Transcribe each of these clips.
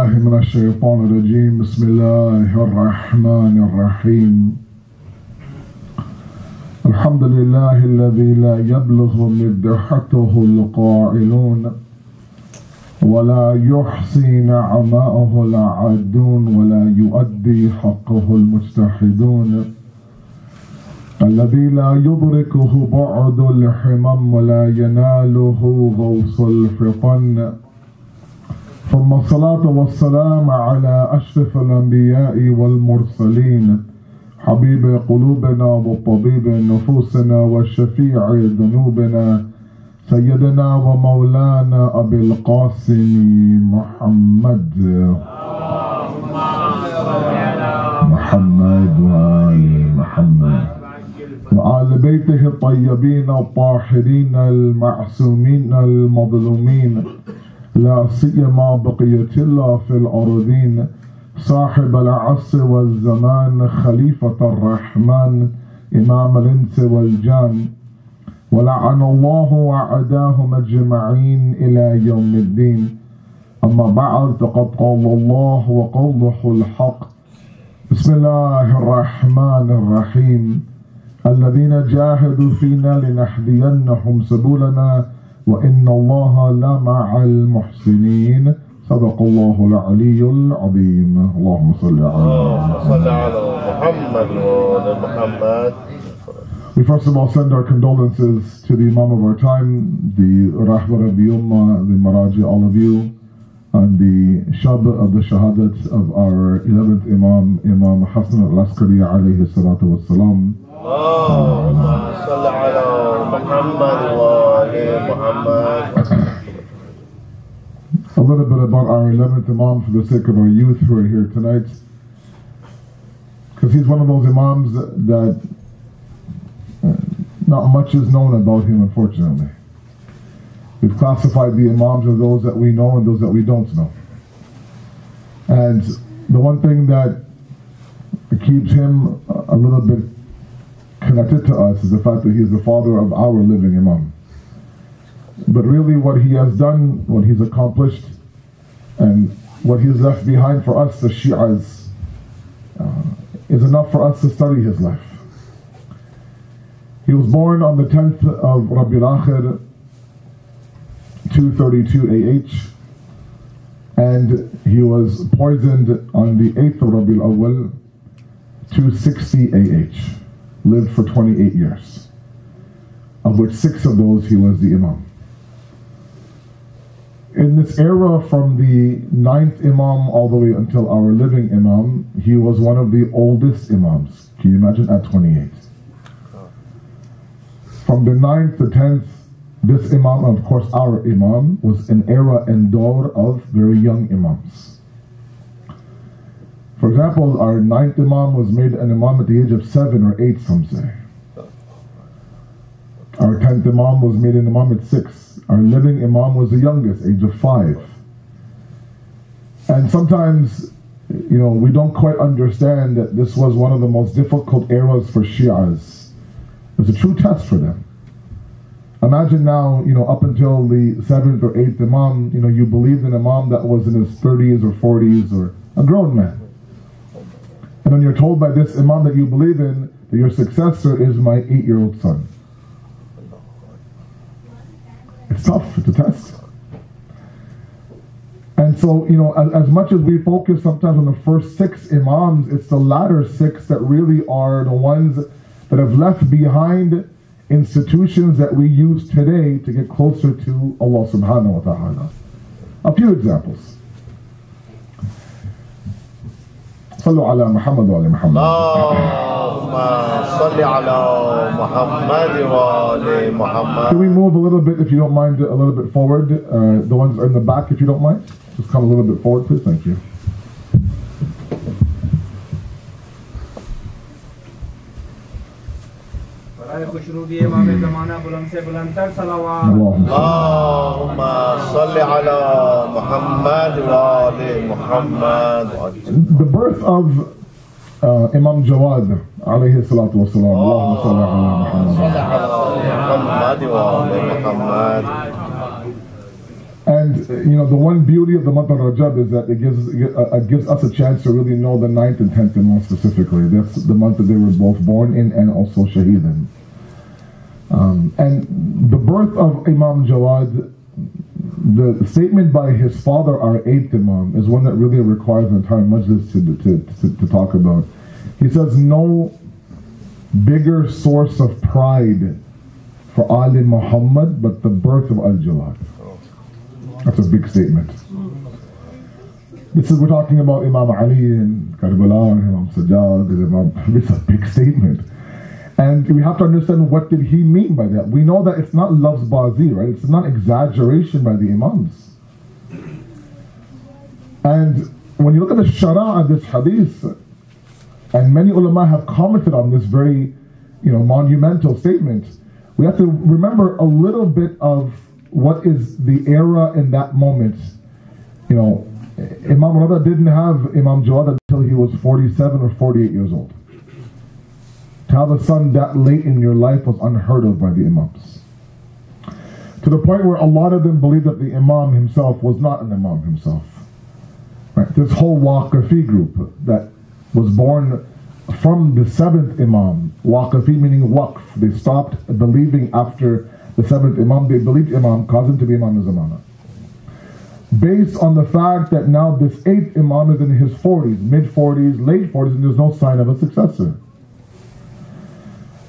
بالله من الشيطان الرجيم بسم الله الرحمن الرحيم الحمد لله الذي لا يبلغ مدحته القائلون ولا يحصي نعماءه العادون ولا يؤدي حقه المجتهدون الذي لا يدركه بعد الحمم ولا يناله غوص الفطن ثم الصلاة والسلام على أشرف الأنبياء والمرسلين حبيب قلوبنا وطبيب نفوسنا وشفيع ذنوبنا سيدنا ومولانا أبي القاسم محمد وآل محمد وآل بيته الطيبين الطاهرين المعصومين المظلومين لا سيما بقية الله في الأرضين صاحب العصر والزمان خليفة الرحمن إمام الإنس والجان ولعن الله وعداهم أجمعين إلى يوم الدين أما بعد فقد قال الله وقوله الحق بسم الله الرحمن الرحيم الذين جاهدوا فينا لنهدينهم سبلنا وإن الله لمع المحسنين صدق الله العلي العظيم اللهم صل على محمد. We first of all send our condolences to the Imam of our time, the Rahbar of the Ummah, the Maraji, all of you, and the Shab of the Shahadat of our 11th Imam, Imam Hassan Askari alayhi salatu wassalam. A little bit about our 11th Imam for the sake of our youth who are here tonight, because he's one of those Imams that not much is known about him, unfortunately. We've classified the Imams as those that we know and those that we don't know. And the one thing that keeps him a little bit connected to us is the fact that he's the father of our living Imam. But really what he has done, what he's accomplished, and what he's left behind for us, the Shi'as, is enough for us to study his life. He was born on the 10th of Rabiul Akhir, 232 AH, and he was poisoned on the 8th of Rabiul Awwal, 260 AH. Lived for 28 years, of which 6 of those he was the Imam. In this era, from the 9th Imam all the way until our living Imam, he was one of the oldest Imams. Can you imagine, at 28? From the 9th to 10th, this Imam, and of course our Imam, was an era and dawr of very young Imams. For example, our 9th Imam was made an Imam at the age of 7 or 8, some say. Our 10th Imam was made an Imam at 6. Our living Imam was the youngest, age of 5. And sometimes, we don't quite understand that this was one of the most difficult eras for Shi'as. It was a true test for them. Imagine now, up until the 7th or 8th Imam, you believed in an Imam that was in his 30s or 40s or a grown man. And then you're told by this Imam that you believe in that your successor is my 8-year-old son. It's tough, it's a test. And so, as much as we focus sometimes on the first 6 Imams, it's the latter 6 that really are the ones that have left behind institutions that we use today to get closer to Allah subhanahu wa ta'ala. A few examples. صلوا على محمد وآل محمد. اللهم صل على محمد وآل محمد. Can we move a little bit, if you don't mind, a little bit forward? The ones in the back, if you don't mind. Just come a little bit forward, please. Thank you. اللهم صل على محمد وآل محمد. The birth of Imam Jawad alayhi salatu wasalam. Allahumma salli ala Muhammad. محمد وآل محمد. And the one beauty of the month of Rajab is that it gives us a chance to really know the 9th and 10th Imam specifically. That's the month that they were both born in and also shaheed in. And the birth of Imam Jawad, the statement by his father, our 8th Imam, is one that really requires an entire majlis to talk about. He says, no bigger source of pride for Ali Muhammad but the birth of Al-Jawad. That's a big statement. We're talking about Imam Ali and Karbala and Imam Sajjad. It's a big statement. And we have to understand, what did he mean by that? We know that it's not lafz bazi, right? It's not exaggeration by the Imams. And when you look at the shara of this hadith, and many ulama have commented on this very, monumental statement, we have to remember a little bit of what is the era in that moment. Imam Rada didn't have Imam Jawad until he was 47 or 48 years old. To have a son that late in your life was unheard of by the Imams. To the point where a lot of them believed that the Imam himself was not an Imam himself. Right? This whole Waqifi group that was born from the 7th Imam, Waqifi meaning waqf, they stopped believing after the 7th Imam, they believed Imam, caused him to be Imam al-Zamana. Based on the fact that now this 8th Imam is in his 40s, mid-40s, late 40s, and there's no sign of a successor.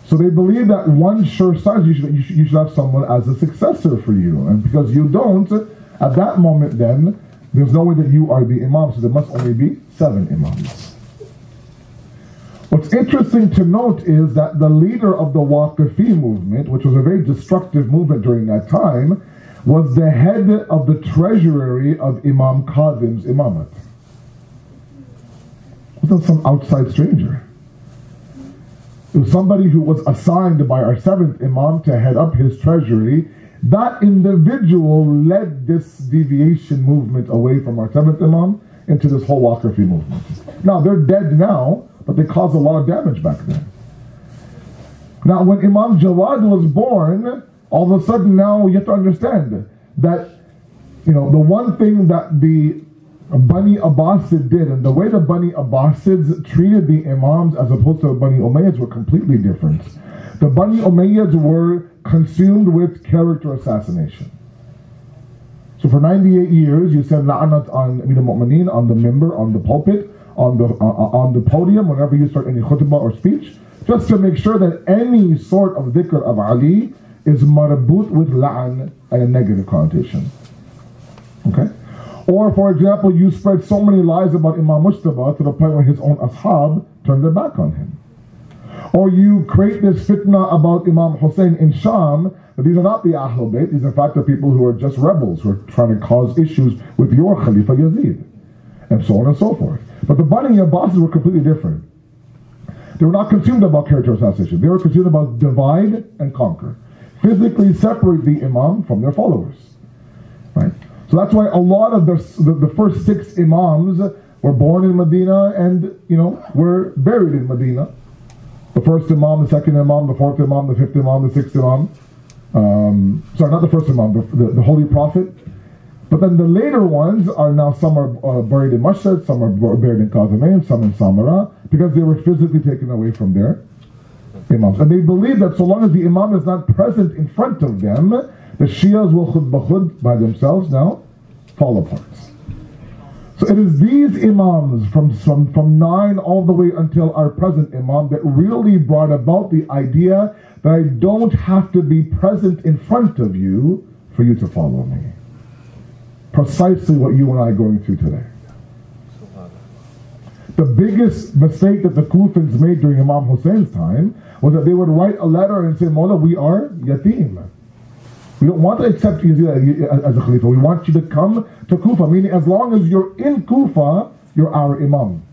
So they believe that one sure sign you should have someone as a successor for you. And because you don't, at that moment then, there's no way that you are the Imam, so there must only be 7 Imams. What's interesting to note is that the leader of the Waqifi movement, which was a very destructive movement during that time, was the head of the treasury of Imam Kazim's imamate. It wasn't some outside stranger. It was somebody who was assigned by our 7th Imam to head up his treasury. That individual led this deviation movement away from our 7th Imam into this whole Waqifi movement. Now, they're dead now, but they caused a lot of damage back then. Now, when Imam Jawad was born, all of a sudden now you have to understand that, the one thing that the Bani Abbasid did, and the way the Bani Abbasids treated the Imams as opposed to the Bani Umayyads were completely different. The Bani Umayyads were consumed with character assassination. So for 98 years, you said la'anat on Amir al-Mu'mineen, on the mimbar, on the pulpit, on the podium, whenever you start any khutbah or speech, just to make sure that any sort of dhikr of Ali is marboot with la'an and a negative connotation. Okay? Or, for example, you spread so many lies about Imam Mujtaba to the point where his own ashab turned their back on him. Or you create this fitna about Imam Hussein in Sham, but these are not the Ahlul Bayt, these are in fact the people who are just rebels, who are trying to cause issues with your Khalifa Yazid, and so on and so forth. But the Bani Abbasids were completely different. They were not consumed about character assassination. They were consumed about divide and conquer. Physically separate the Imam from their followers. Right? So that's why a lot of the first 6 Imams were born in Medina and, were buried in Medina. The first Imam, the 2nd Imam, the 4th Imam, the 5th Imam, the 6th Imam. Sorry, not the first Imam, the Holy Prophet. But then the later ones are now, some are buried in Mashhad, some are buried in Qazimain, some in Samara, because they were physically taken away from their Imams. And they believe that so long as the Imam is not present in front of them, the Shias will khud by themselves now fall apart. So it is these Imams from 9 all the way until our present Imam that really brought about the idea that I don't have to be present in front of you for you to follow me. Precisely what you and I are going through today. The biggest mistake that the Kufans made during Imam Hussein's time was that they would write a letter and say, Mawla, we are yatim. We don't want to accept you as a Khalifa. We want you to come to Kufa. Meaning, as long as you're in Kufa, you're our Imam.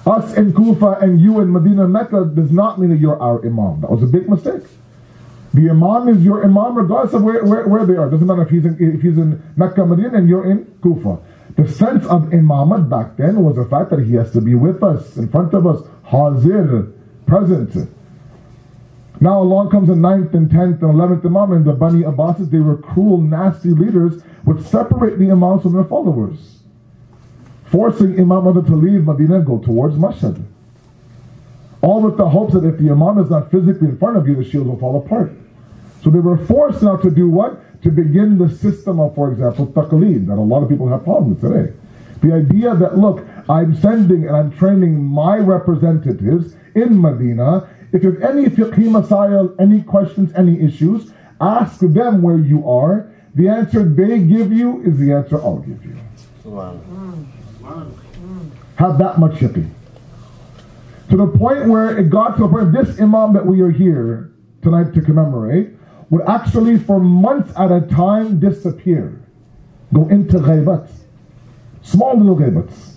Us in Kufa and you in Medina and Mecca does not mean that you're our Imam. That was a big mistake. The Imam is your Imam regardless of where they are. Doesn't matter if he's in Mecca, Medina, and you're in Kufa. The sense of Imamat back then was the fact that he has to be with us, in front of us, hazir, present. Now along comes the 9th and 10th and 11th Imam, and the Bani Abbasis, they were cruel, nasty leaders, would separate the Imams from their followers, forcing Imam Rada to leave Medina and go towards Mashhad. All with the hopes that if the Imam is not physically in front of you, the shields will fall apart. So they were forced now to do what? To begin the system of, for example, taqleed, that a lot of people have problems with today. The idea that, look, I'm sending and I'm training my representatives in Medina. If you have any fiqhi masail, any questions, any issues, ask them where you are. The answer they give you is the answer I'll give you. Wow. Have that much fiqhi. To the point where it got to the point, this Imam that we are here tonight to commemorate would actually for months at a time disappear. Go into ghaibat. Small little ghaibats.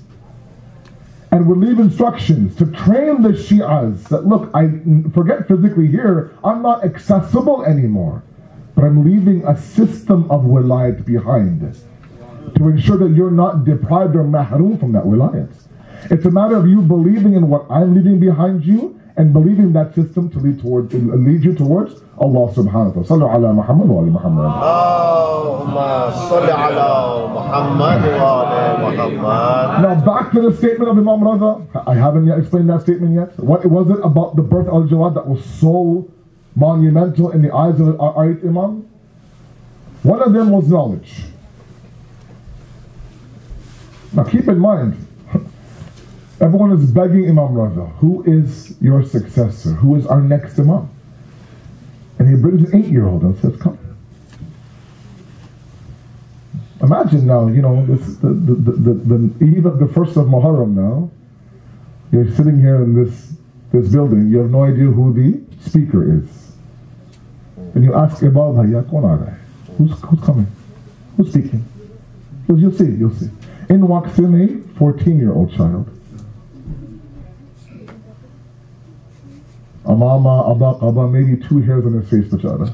And would leave instructions to train the Shi'as that, look, I forget physically here, I'm not accessible anymore, but I'm leaving a system of wilayat behind to ensure that you're not deprived or mahroom from that wilayat. It's a matter of you believing in what I'm leaving behind you and believing that system to lead you towards Allah subhanahu wa ta'ala. Sallu ala Muhammad wa ala Muhammad. Allahumma salli ala Muhammad wa ala Muhammad. Now back to the statement of Imam Rada. I haven't yet explained that statement yet. What was it about the birth of Al-Jawad that was so monumental in the eyes of our 8th Imam? One of them was knowledge. Now keep in mind, everyone is begging Imam Rada, who is your successor? Who is our next Imam? And he brings an 8-year-old and says, come. Imagine now, you know, the eve of the 1st of Muharram now, you're sitting here in this building, you have no idea who the speaker is. And you ask Ibad Hayya, who's coming? Who's speaking? You'll see. In walks in a 14-year-old child. Amama, Abba, maybe 2 hairs on his face, bachara.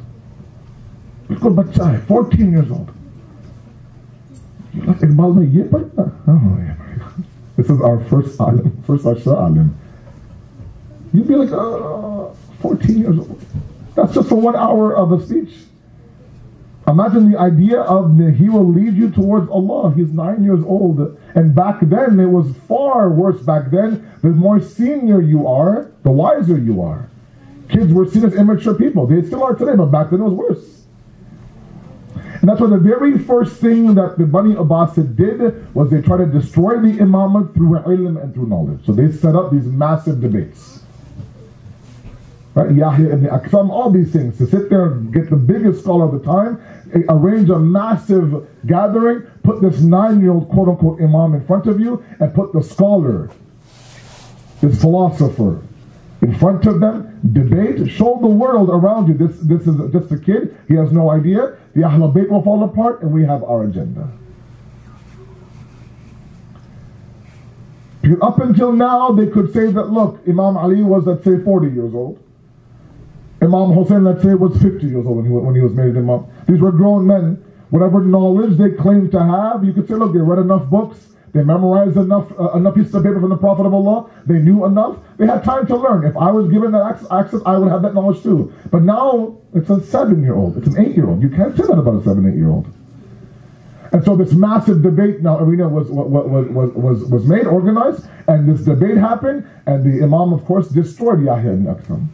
14 years old. This is our first alim, first Ashra alim. You'd be like, 14 years old. That's just for 1 hour of a speech. Imagine the idea of he will lead you towards Allah. He's 9 years old. And back then, it was far worse back then. The more senior you are, the wiser you are. Kids were seen as immature people. They still are today, but back then it was worse. And that's why the very first thing that the Bani Abbasid did was they tried to destroy the imamate through ilm and through knowledge. So they set up these massive debates. Right? Yahya ibn Aktham, all these things, to sit there and get the biggest scholar of the time, arrange a massive gathering, put this 9-year-old quote-unquote imam in front of you, and put the scholar, this philosopher, in front of them, debate, show the world around you, this is just a kid, he has no idea, the Ahlul Bayt will fall apart, and we have our agenda. Because up until now, they could say that, look, Imam Ali was, let's say, 40 years old. Imam Hussein, let's say, was 50 years old when he was made Imam. These were grown men. Whatever knowledge they claimed to have, you could say, look, they read enough books, they memorized enough pieces of paper from the Prophet of Allah, they knew enough, they had time to learn. If I was given that access, I would have that knowledge too. But now, it's a 7-year-old, it's an 8-year-old. You can't say that about a 7, 8-year-old. And so this massive debate now arena was made, organized, and this debate happened, and the Imam, of course, destroyed Yahya ibn Aktham.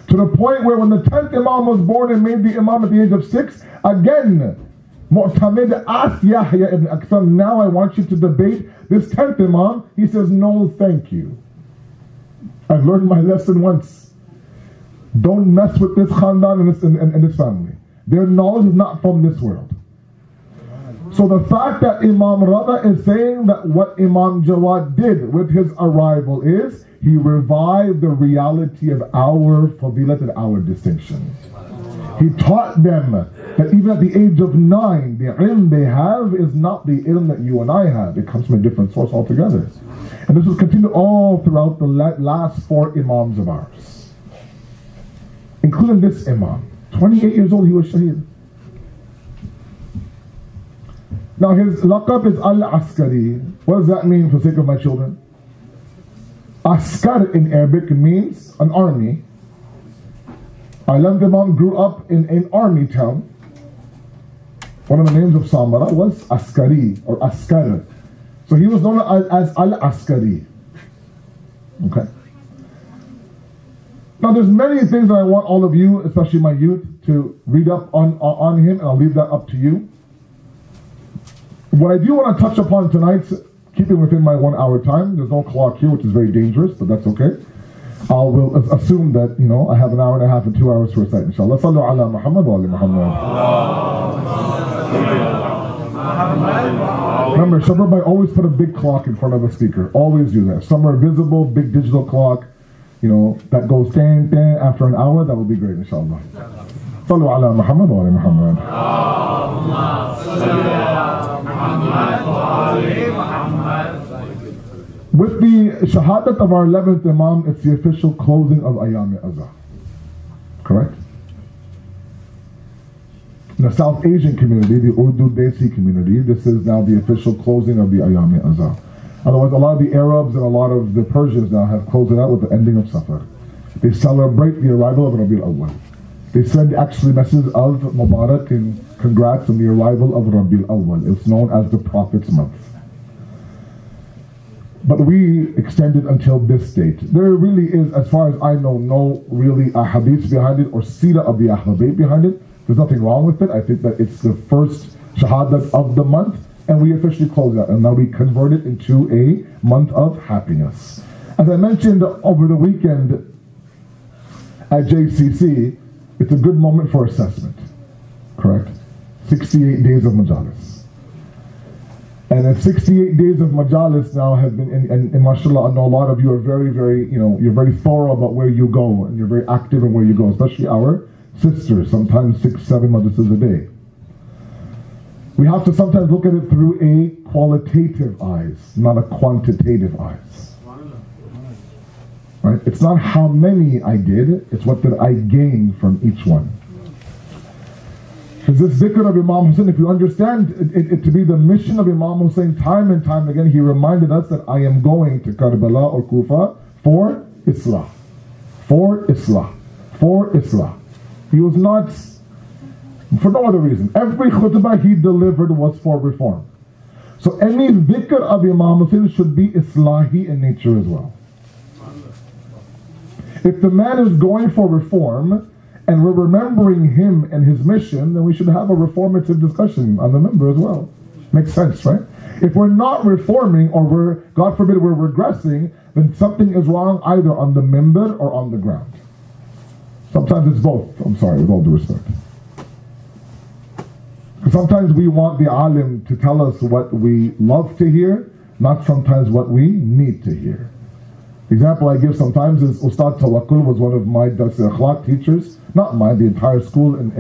To the point where when the 10th Imam was born and made the Imam at the age of 6, again, Mu'tamid asked Yahya ibn Aktham, now I want you to debate this 10th Imam. He says, no, thank you. I've learned my lesson once. Don't mess with this khandan and this family. Their knowledge is not from this world. So the fact that Imam Rada is saying that what Imam Jawad did with his arrival is he revived the reality of our fadilat and our distinction. He taught them that even at the age of 9, the ilm they have is not the ilm that you and I have. It comes from a different source altogether. And this was continued all throughout the last 4 Imams of ours, including this Imam. 28 years old, he was shaheed. Now his laqab is Al-Askari. What does that mean for the sake of my children? Askar in Arabic means an army. Our 11th Imam grew up in an army town. One of the names of Samara was Askari or Askar. So he was known as Al-Askari. Okay. Now there's many things that I want all of you, especially my youth, to read up on him, and I'll leave that up to you. What I do want to touch upon tonight, keeping within my 1 hour time, there's no clock here, which is very dangerous, but that's okay. I will assume that, I have an hour and a half and 2 hours to recite, inshallah. Sallu ala Muhammad wa ali Muhammad. Remember, Shababai always put a big clock in front of a speaker. Always do that. Somewhere visible, big digital clock, that goes dang, dang after an hour. That will be great, inshallah. Sallu ala Muhammad wa ali Muhammad. With the Shahadat of our 11th Imam, it's the official closing of Ayam-e-Azha. Correct? In the South Asian community, the Urdu Desi community, this is now the official closing of the Ayam-e-Azha. Otherwise, a lot of the Arabs and a lot of the Persians now have closed it out with the ending of Safar. They celebrate the arrival of Rabi al-Awwal. They send actually messages of Mubarak and congrats on the arrival of Rabi al-Awwal. It's known as the Prophet's Month. But we extend it until this date. There really is, as far as I know, no really ahadith behind it or seerah of the Ahl Bayt behind it. There's nothing wrong with it. I think that it's the first shahadat of the month, and we officially close that. And now we convert it into a month of happiness. As I mentioned over the weekend at JCC, it's a good moment for assessment. Correct? 68 days of majalis. And if 68 days of majalis now have been, and mashallah, I know a lot of you are very, very, you're very thorough about where you go, and you're very active in where you go, especially our sisters, sometimes 6, 7 majlises a day. We have to sometimes look at it through a qualitative eyes, not a quantitative eyes. Right? It's not how many I did, it's what did I gain from each one. Because this dhikr of Imam Hussain, if you understand it to be the mission of Imam Hussain, time and time again, he reminded us that I am going to Karbala or Kufa for Islah. For Islah. For Islah. He was not, for no other reason. Every khutbah he delivered was for reform. So any dhikr of Imam Hussain should be Islahi in nature as well. If the man is going for reform, and we're remembering him and his mission, then we should have a reformative discussion on the member as well. Makes sense, right? If we're not reforming, or we're, God forbid, we're regressing, then something is wrong either on the member or on the ground. Sometimes it's both, I'm sorry, with all due respect. Because sometimes we want the alim to tell us what we love to hear, not sometimes what we need to hear. The example I give sometimes is Ustad Tawakkul was one of my Dars Akhlaq teachers, not mine, the entire school in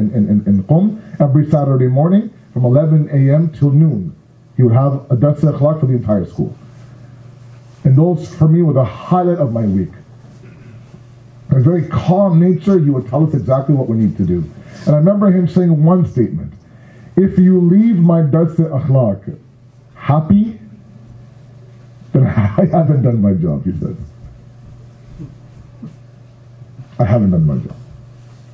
Qum. Every Saturday morning from 11 a.m. till noon, he would have a Dars Akhlaq for the entire school. And those for me were the highlight of my week. A very calm nature, he would tell us exactly what we need to do. And I remember him saying one statement: if you leave my Dars Akhlaq happy, then I haven't done my job, he said. I haven't done my job.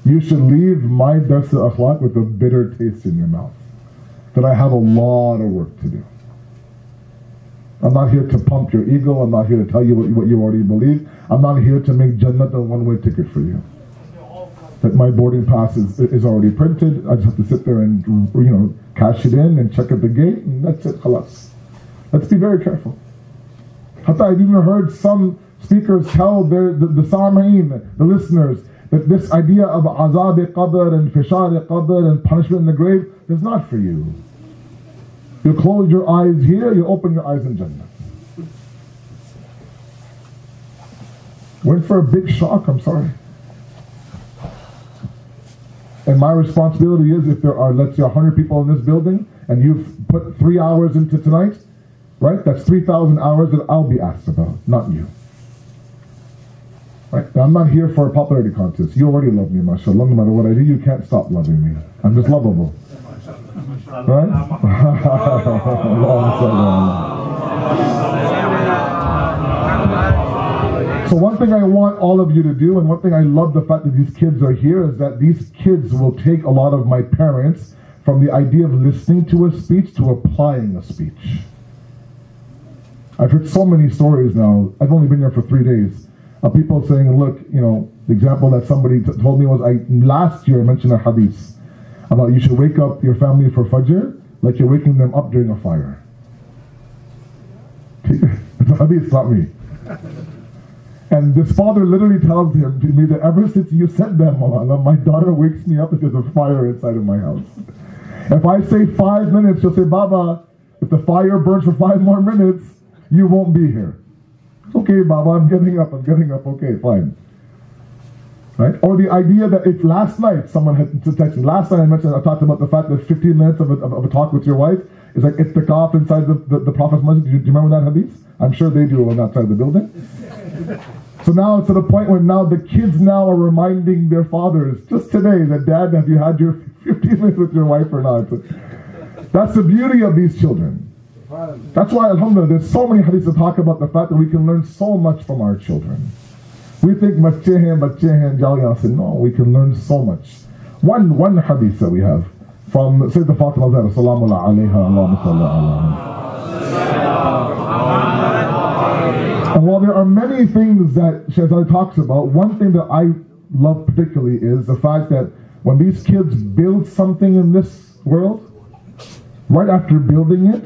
You should leave my Dars Akhlaq with a bitter taste in your mouth. That I have a lot of work to do. I'm not here to pump your ego. I'm not here to tell you what you already believe. I'm not here to make Jannat a one-way ticket for you. That my boarding pass is already printed. I just have to sit there and cash it in and check at the gate, and that's it. Khalas. Let's be very careful. Hatta I've even heard some speakers tell the Sami'een, the listeners, that this idea of azab-e-qabr and fishar-e-qabr and punishment in the grave is not for you. You close your eyes here, you open your eyes in Jannah. Went for a big shock, I'm sorry. And my responsibility is, if there are, let's say, 100 people in this building, and you've put 3 hours into tonight, right? That's 3,000 hours that I'll be asked about, not you. Right? I'm not here for a popularity contest. You already love me, mashallah. No matter what I do, you can't stop loving me. I'm just lovable. Right? So So one thing I want all of you to do, and one thing I love the fact that these kids are here, is that these kids will take a lot of my parents from the idea of listening to a speech to applying a speech. I've heard so many stories now. I've only been here for 3 days of people saying, look, you know, the example that somebody told me was, last year I mentioned a hadith about you should wake up your family for Fajr like you're waking them up during a fire. It's a hadith, not me. And this father literally tells him to me that ever since you said that, Mawlana, my daughter wakes me up if there's a fire inside of my house. If I say 5 minutes, she'll say, Baba, if the fire burns for 5 more minutes, you won't be here. Okay, Baba, I'm getting up, okay, fine. Right? Or the idea that if last night someone had texted me, last night I talked about the fact that 15 minutes of a talk with your wife is like itikaf inside the Prophet's Masjid. Do you remember that hadith? I'm sure they do on that side of the building. So now it's to the point where now the kids now are reminding their fathers, just today, that Dad, have you had your 15 minutes with your wife or not? That's the beauty of these children. That's why, alhamdulillah, there's so many hadiths that talk about the fact that we can learn so much from our children. We think, bachche hain, jao yahan. No, we can learn so much. One hadith that we have from Sayyidah Fatimah Zahra, salamu alayha, Allahumma salli alayha. And while there are many things that Shahzad talks about, one thing that I love particularly is the fact that when these kids build something in this world, right after building it,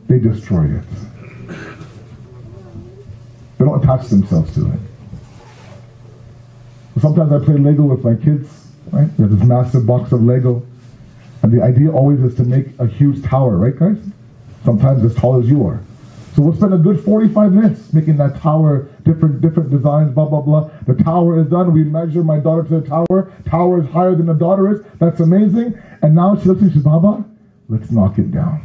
they destroy it. They don't attach themselves to it. Sometimes I play Lego with my kids, right? We have this massive box of Lego, and the idea always is to make a huge tower, right guys? Sometimes as tall as you are. So we'll spend a good 45 minutes making that tower, different designs, blah, blah, blah. The tower is done. We measure my daughter to the tower. Tower is higher than the daughter is. That's amazing. And now she looks and she says, Baba, let's knock it down.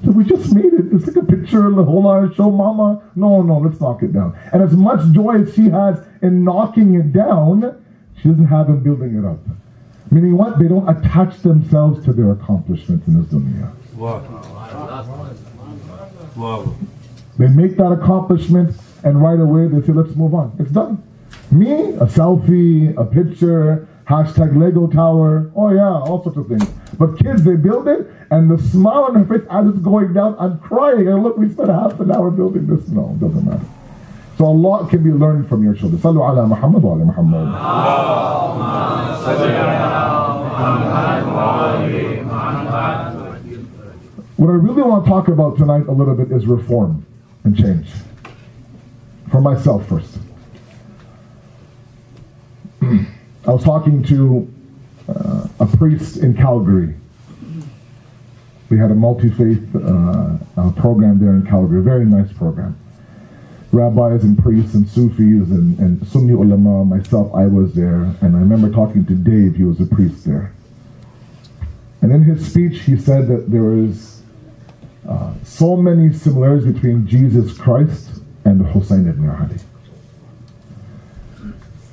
So we just made it. It's like a picture, the whole lot, show mama. No, let's knock it down. And as much joy as she has in knocking it down, she doesn't have in building it up. Meaning what? They don't attach themselves to their accomplishments in this dunya. Wow. They make that accomplishment and right away they say, let's move on. It's done. Me, a selfie, a picture, hashtag Lego tower, oh yeah, all sorts of things. But kids, they build it, and the smile on their face as it's going down, I'm crying, and look, we spent half an hour building this. No, it doesn't matter. So a lot can be learned from your children. Sallu ala Muhammad wa ala Muhammad. What I really want to talk about tonight a little bit is reform and change. For myself first. I was talking to a priest in Calgary. We had a multi-faith program there in Calgary, a very nice program. Rabbis and priests and Sufis and Sunni ulama, myself, I was there, and I remember talking to Dave, he was a priest there. And in his speech he said that there is so many similarities between Jesus Christ and Hussein ibn Ali.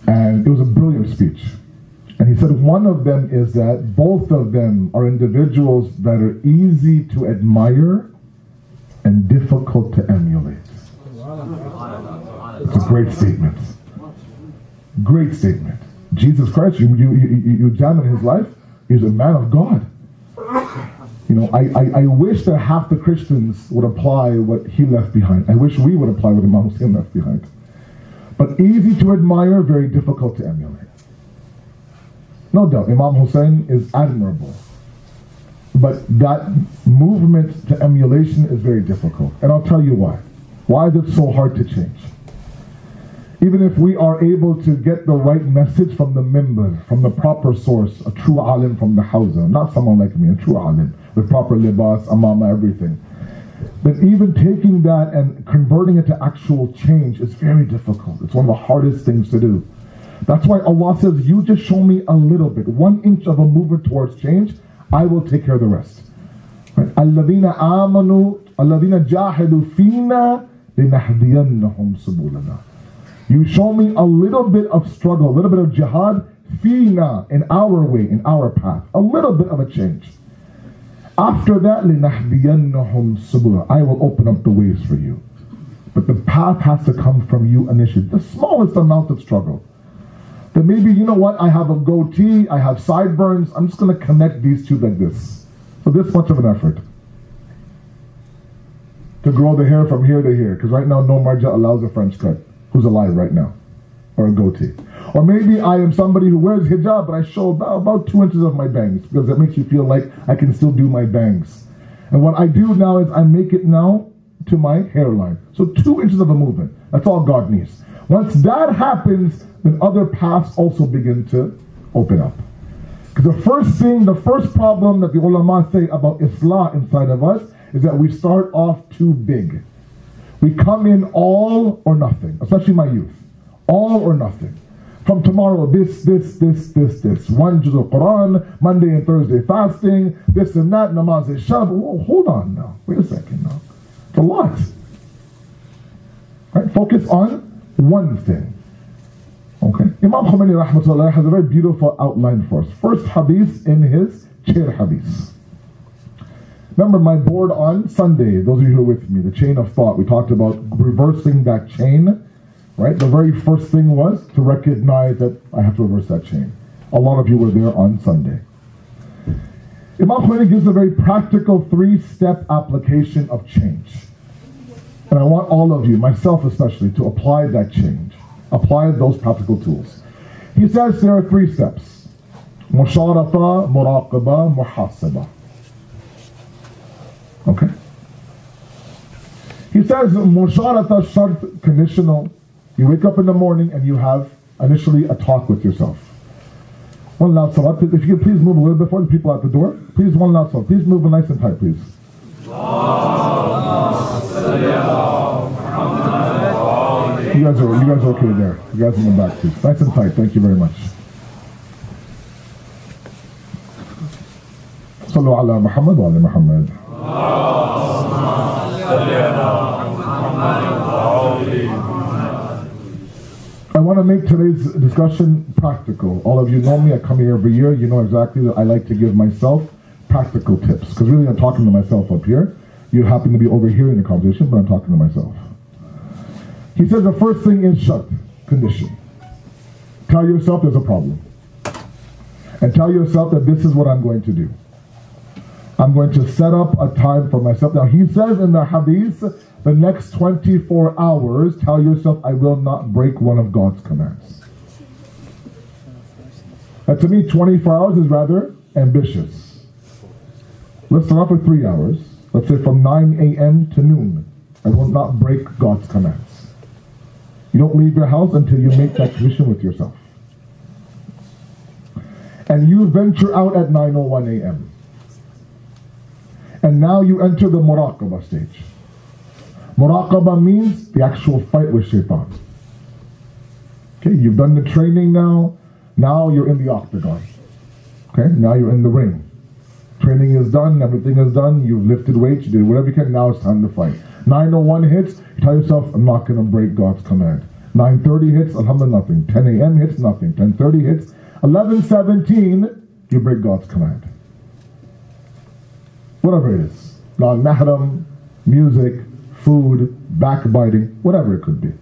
And it was a brilliant speech. And he said one of them is that both of them are individuals that are easy to admire and difficult to emulate. It's a great statement. Great statement. Jesus Christ, you examine his life, he's a man of God. You know, I wish that half the Christians would apply what he left behind. I wish we would apply what Imam Hussein left behind. But easy to admire, very difficult to emulate. No doubt, Imam Hussein is admirable. But that movement to emulation is very difficult. And I'll tell you why. Why is it so hard to change? Even if we are able to get the right message from the minbar, from the proper source, a true alim from the hawza, not someone like me, a true alim, with proper libas, amama, everything. But even taking that and converting it to actual change is very difficult. It's one of the hardest things to do. That's why Allah says, you just show me a little bit, 1 inch of a movement towards change, I will take care of the rest. الَّذِينَ آمَنُوا الَّذِينَ جَاهِدُوا فِينَا لِنَهْدِيَنَّهُمْ سُبُلَنَا. You show me a little bit of struggle, a little bit of jihad, fina, in our way, in our path, a little bit of a change. After that, لِنَهْدِيَنَّهُمْ سُبُلَنَا, I will open up the ways for you. But the path has to come from you initially. The smallest amount of struggle. That maybe, you know what, I have a goatee, I have sideburns, I'm just going to connect these two like this. So this much of an effort. To grow the hair from here to here. Because right now, no marja allows a French cut. Who's alive right now? Or a goatee. Or maybe I am somebody who wears hijab, but I show about 2 inches of my bangs. Because that makes you feel like I can still do my bangs. And what I do now is I make it now to my hairline. So 2 inches of a movement. That's all God needs. Once that happens, then other paths also begin to open up. Because the first problem that the ulama say about Islah inside of us is that we start off too big. We come in all or nothing, especially my youth. All or nothing. From tomorrow, this. One juz of Quran, Monday and Thursday fasting, this and that, namaz al-shab. Whoa, hold on now. Wait a second now. It's a lot. Right? Focus on one thing. Okay? Imam Khomeini rahmatullah has a very beautiful outline for us. First hadith in his chair hadith. Remember my board on Sunday, those of you who are with me, the chain of thought. We talked about reversing that chain. Right? The very first thing was to recognize that I have to reverse that chain. A lot of you were there on Sunday. Imam Khomeini gives a very practical 3-step application of change. And I want all of you, myself especially, to apply that change. Apply those practical tools. He says there are 3 steps. Musharata, muraqaba, muhasaba. Okay? He says musharata shart conditional. You wake up in the morning and you have initially a talk with yourself. One loud salat. If you could please move a little bit for the people at the door. Please, one loud salat. Please move nice and tight, please. You guys are okay there. You guys in the back, please. Nice and tight. Thank you very much. Sallu ala Muhammad wa ala Muhammad. I want to make today's discussion practical. All of you know me, I come here every year. You know exactly that I like to give myself practical tips. Because really I'm talking to myself up here. You happen to be overhearing the conversation, but I'm talking to myself. He says the first thing is shart, condition. Tell yourself there's a problem. And tell yourself that this is what I'm going to do. I'm going to set up a time for myself. Now he says in the hadith, the next 24 hours, tell yourself, I will not break one of God's commands. And to me, 24 hours is rather ambitious. Let's start off with 3 hours. Let's say from 9 a.m. to noon. I will not break God's commands. You don't leave your house until you make that commission with yourself. And you venture out at 9:01 a.m. And now you enter the muraqabah stage. Muraqabah means the actual fight with shaitan. Okay, you've done the training now. Now you're in the octagon. Okay, now you're in the ring. Training is done, everything is done. You've lifted weights, you did whatever you can. Now it's time to fight. 9:01 hits, you tell yourself, I'm not going to break God's command. 9:30 hits, alhamdulillah, nothing. 10 a.m. hits, nothing. 10:30 hits. 11:17, you break God's command. Whatever it is. Non-mahram, music, food, backbiting, whatever it could be.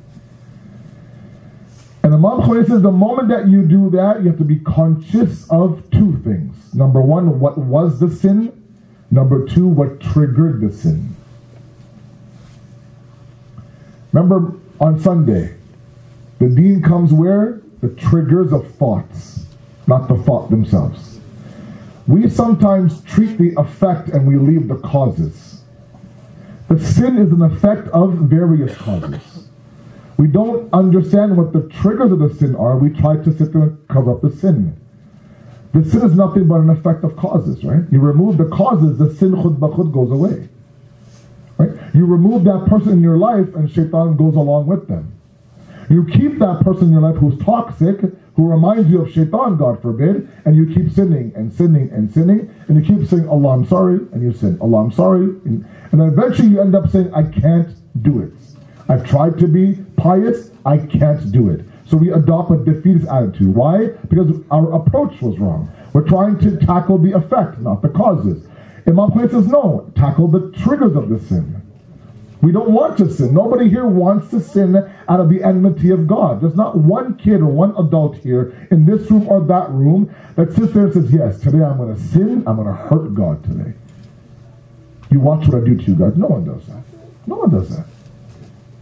And Imam Khomeini says the moment that you do that, you have to be conscious of 2 things. Number 1, what was the sin? Number 2, what triggered the sin. Remember on Sunday, the deen comes where? The triggers of thoughts, not the thought themselves. We sometimes treat the effect and we leave the causes. The sin is an effect of various causes. We don't understand what the triggers of the sin are. We try to sit there and cover up the sin. The sin is nothing but an effect of causes, right? You remove the causes, the sin khud ba khud goes away. Right? You remove that person in your life and shaitan goes along with them. You keep that person in your life who's toxic, who reminds you of shaitan, God forbid, and you keep sinning and sinning and sinning, and you keep saying, Allah, I'm sorry, and you sin, Allah, I'm sorry, and then eventually you end up saying, I can't do it. I've tried to be pious, I can't do it. So we adopt a defeatist attitude. Why? Because our approach was wrong. We're trying to tackle the effect, not the causes. Imam Khomeini says, no, tackle the triggers of the sin. We don't want to sin. Nobody here wants to sin out of the enmity of God. There's not one kid or one adult here in this room or that room that sits there and says, yes, today I'm going to sin, I'm going to hurt God today. You watch what I do to you, God. No one does that. No one does that.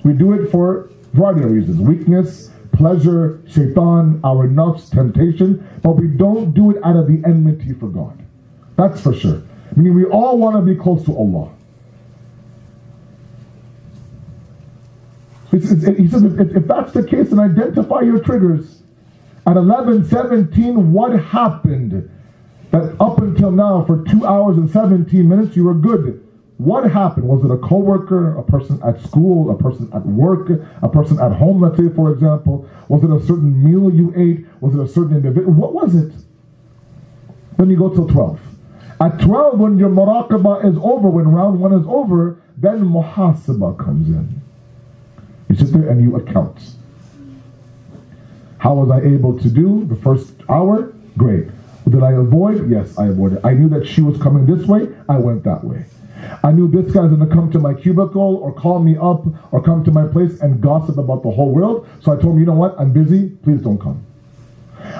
We do it for a variety of reasons. Weakness, pleasure, shaitan, our nafs, temptation, but we don't do it out of the enmity for God. That's for sure. Meaning we all want to be close to Allah. He says, if that's the case, then identify your triggers. At 11:17, what happened that up until now, for 2 hours and 17 minutes, you were good? What happened? Was it a coworker, a person at school, a person at work, a person at home, let's say, for example? Was it a certain meal you ate? Was it a certain individual? What was it? Then you go till 12. At 12, when your muraqabah is over, when round 1 is over, then muhasabah comes in. You sit there and you account. How was I able to do the first hour? Great. Did I avoid? Yes, I avoided. I knew that she was coming this way. I went that way. I knew this guy's going to come to my cubicle or call me up or come to my place and gossip about the whole world. So I told him, you know what? I'm busy. Please don't come.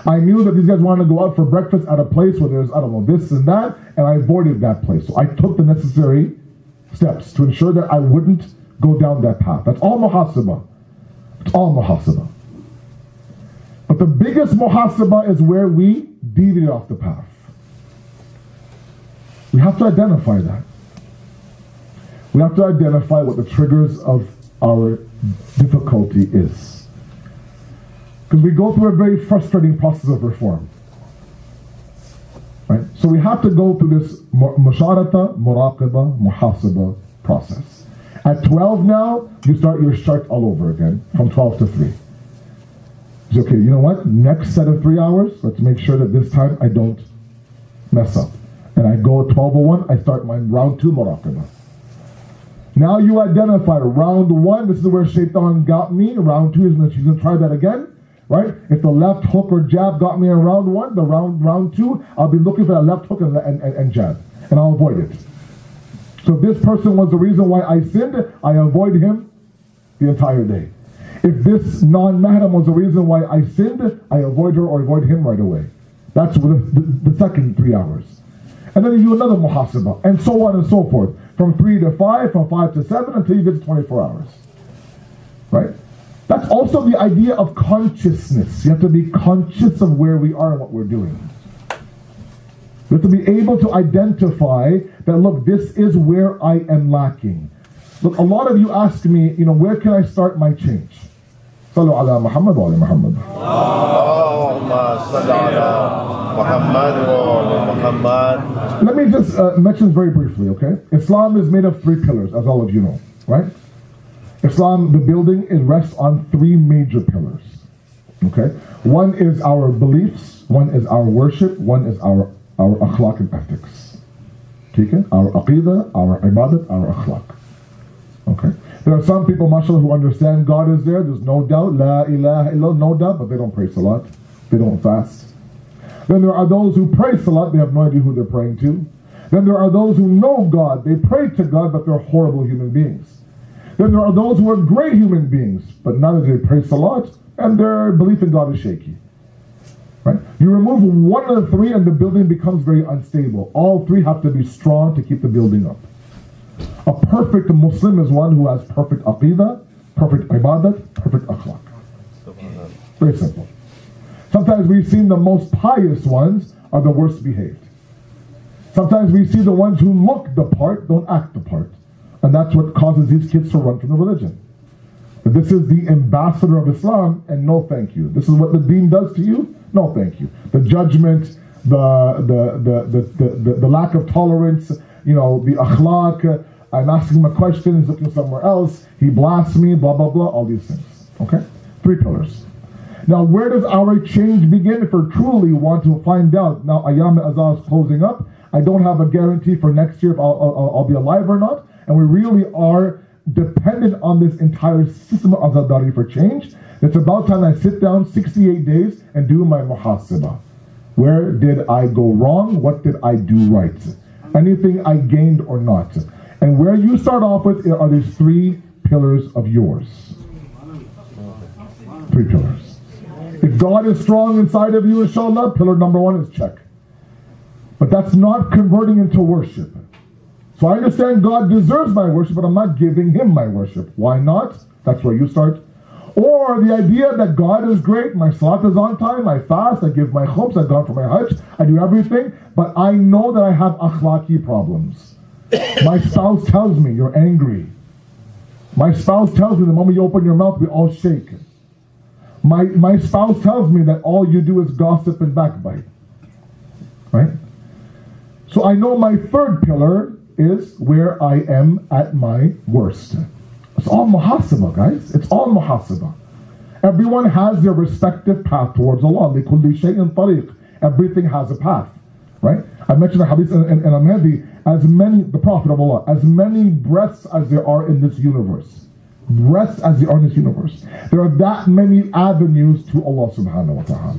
I knew that these guys wanted to go out for breakfast at a place where there's, I don't know, this and that, and I avoided that place. So I took the necessary steps to ensure that I wouldn't go down that path. That's all muhasabah. It's all muhasabah. But the biggest muhasabah is where we deviate off the path. We have to identify that. We have to identify what the triggers of our difficulty is. Because we go through a very frustrating process of reform. Right? So we have to go through this musharata, muraqabah, muhasabah process. At 12 now, you start your shart all over again, from 12 to 3. It's okay, you know what? Next set of 3 hours, let's make sure that this time I don't mess up. And I go at 12:01, I start my round 2 muraqabah. Now you identify round 1, this is where shaitan got me. Round 2 is she's going to try that again, right? If the left hook or jab got me in round 1, the round 2, I'll be looking for that left hook and jab, and I'll avoid it. So if this person was the reason why I sinned, I avoid him the entire day. If this non-mahram was the reason why I sinned, I avoid her or avoid him right away. That's the second 3 hours. And then you do another muhasabah, and so on and so forth. From 3 to 5, from 5 to 7, until you get to 24 hours. Right? That's also the idea of consciousness. You have to be conscious of where we are and what we're doing. You have to be able to identify that, look, this is where I am lacking. Look, a lot of you ask me, where can I start my change? Sallu ala Muhammad wa ala Muhammad. Allahumma salli ala Muhammad wa ala Muhammad. Let me just mention very briefly, okay? Islam is made of 3 pillars, as all of you know, right? Islam, the building, it rests on 3 major pillars, okay? One is our beliefs, one is our worship, one is our akhlaq and ethics. Okay? Our aqidah, our ibadat, our akhlaq. Okay? There are some people, mashallah, who understand God is there. There's no doubt. La ilaha illallah, no doubt, but they don't pray salat. They don't fast. Then there are those who pray salat, they have no idea who they're praying to. Then there are those who know God, they pray to God, but they're horrible human beings. Then there are those who are great human beings, but neither do they pray salat, and their belief in God is shaky. Right? You remove one of the 3 and the building becomes very unstable. All 3 have to be strong to keep the building up. A perfect Muslim is one who has perfect aqidah, perfect ibadat, perfect akhlaq. Very simple. Sometimes we've seen the most pious ones are the worst behaved. Sometimes we see the ones who look the part, don't act the part. And that's what causes these kids to run from the religion. But this is the ambassador of Islam, and no thank you. This is what the deen does to you. No, thank you. The judgment, the lack of tolerance, the akhlaq. I'm asking him a question, he's looking somewhere else. He blasts me, blah, blah, blah, all these things. Okay? 3 pillars. Now, where does our change begin if we truly want to find out? Now, Ayam Azah is closing up. I don't have a guarantee for next year if I'll be alive or not. And we really are dependent on this entire system of Azadari for change. It's about time I sit down 68 days and do my muhasabah. Where did I go wrong? What did I do right? Anything I gained or not? And where you start off with are these 3 pillars of yours. 3 pillars. If God is strong inside of you, inshallah, pillar number 1 is check. But that's not converting into worship. So I understand God deserves my worship, but I'm not giving him my worship. Why not? That's where you start. Or the idea that God is great, my salat is on time, I fast, I give my khums, I go for my hajj, I do everything, but I know that I have akhlaqi problems. My spouse tells me you're angry. My spouse tells me the moment you open your mouth, we all shake. My spouse tells me that all you do is gossip and backbite. Right? So I know my 3rd pillar is where I am at my worst. It's all muhasabah, guys. It's all muhasabah. Everyone has their respective path towards Allah. لِكُلِّ شَيْءٍ طَرِيقٍ. Everything has a path. Right? I mentioned a hadith in Al-Mahdi, the Prophet of Allah, as many breaths as there are in this universe. Breaths as there are in this universe. There are that many avenues to Allah subhanahu wa ta'ala.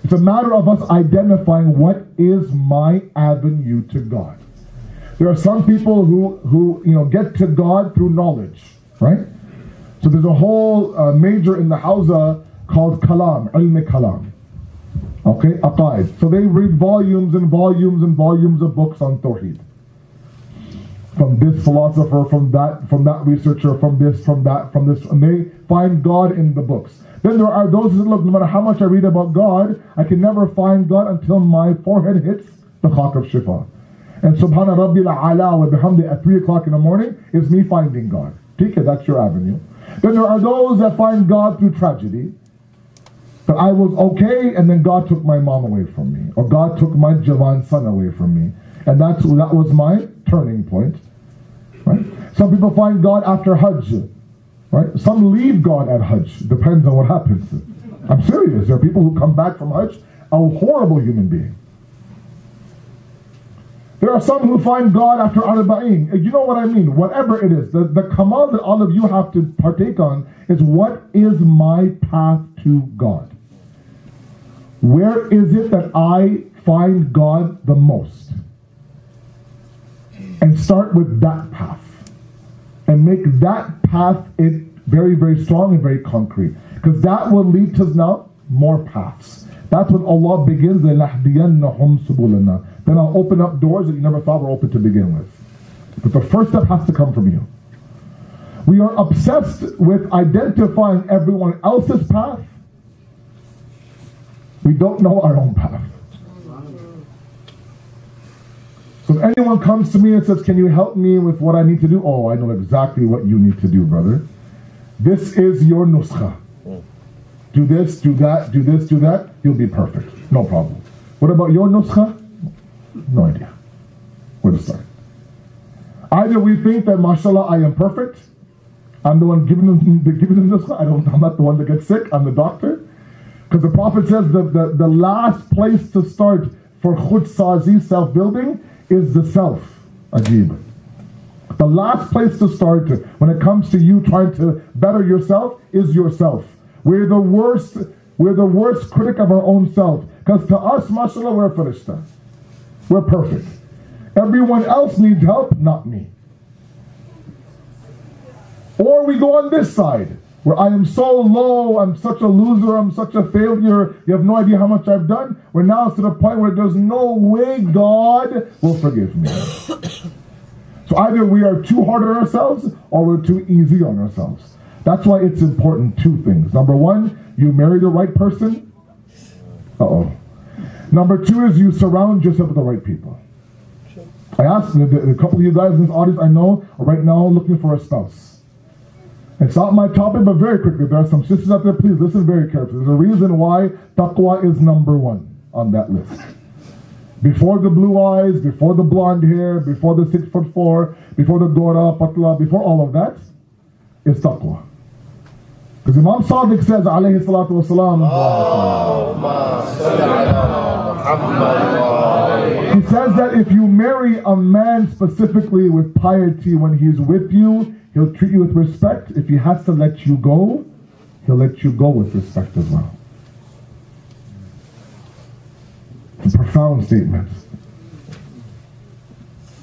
It's a matter of us identifying what is my avenue to God. There are some people who get to God through knowledge, right? So there's a whole major in the Hawza called Kalam, Ilm Kalam. Okay, Aqaid. So they read volumes and volumes and volumes of books on Tawheed. From this philosopher, from that researcher, from this, and they find God in the books. Then there are those who look, no matter how much I read about God, I can never find God until my forehead hits the khak of Shifa. And Subhana Rabbil A'la wa bihamdi at 3 o'clock in the morning is me finding God. Okay, that's your avenue. Then there are those that find God through tragedy. That I was okay, and then God took my mom away from me, or God took my Javan son away from me, and that was my turning point. Right? Some people find God after Hajj. Right? Some leave God at Hajj. Depends on what happens. I'm serious. There are people who come back from Hajj a horrible human being. There are some who find God after Arba'in. You know what I mean? Whatever it is. The kamal that all of you have to partake on is, what is my path to God? Where is it that I find God the most? And start with that path. And make that path it very, very strong and very concrete. Because that will lead to now more paths. That's when Allah begins, then I'll open up doors that you never thought were open to begin with. But the first step has to come from you. We are obsessed with identifying everyone else's path. We don't know our own path. So if anyone comes to me and says, can you help me with what I need to do? Oh, I know exactly what you need to do, brother. This is your nuskha. Do this, do that, do this, do that. You'll be perfect. No problem. What about your nuskha? No idea where to start. Either we think that, mashallah, I am perfect. I'm the one giving them nuskha. I'm not the one that gets sick. I'm the doctor. Because the Prophet says that the last place to start for khud sazi, self-building, is the self. Ajib. The last place to start when it comes to you trying to better yourself is yourself. We're the worst critic of our own self. Because to us, mashallah, we're farishta. We're perfect. Everyone else needs help, not me. Or we go on this side, where I am so low, I'm such a loser, I'm such a failure, you have no idea how much I've done. We're now to the point where there's no way God will forgive me. So either we are too hard on ourselves, or we're too easy on ourselves. That's why it's important, 2 things. Number 1, you marry the right person. Uh-oh. Number 2 is you surround yourself with the right people. I asked a couple of you guys in this audience I know are right now looking for a spouse. It's not my topic, but very quickly, there are some sisters out there, please listen very carefully. There's a reason why taqwa is number 1 on that list. Before the blue eyes, before the blonde hair, before the 6'4", before the gora, patla, before all of that, is taqwa. Because Imam Sadiq says, alayhi salatu wasalam, he says that if you marry a man specifically with piety when he's with you, he'll treat you with respect. If he has to let you go, he'll let you go with respect as well. It's a profound statement.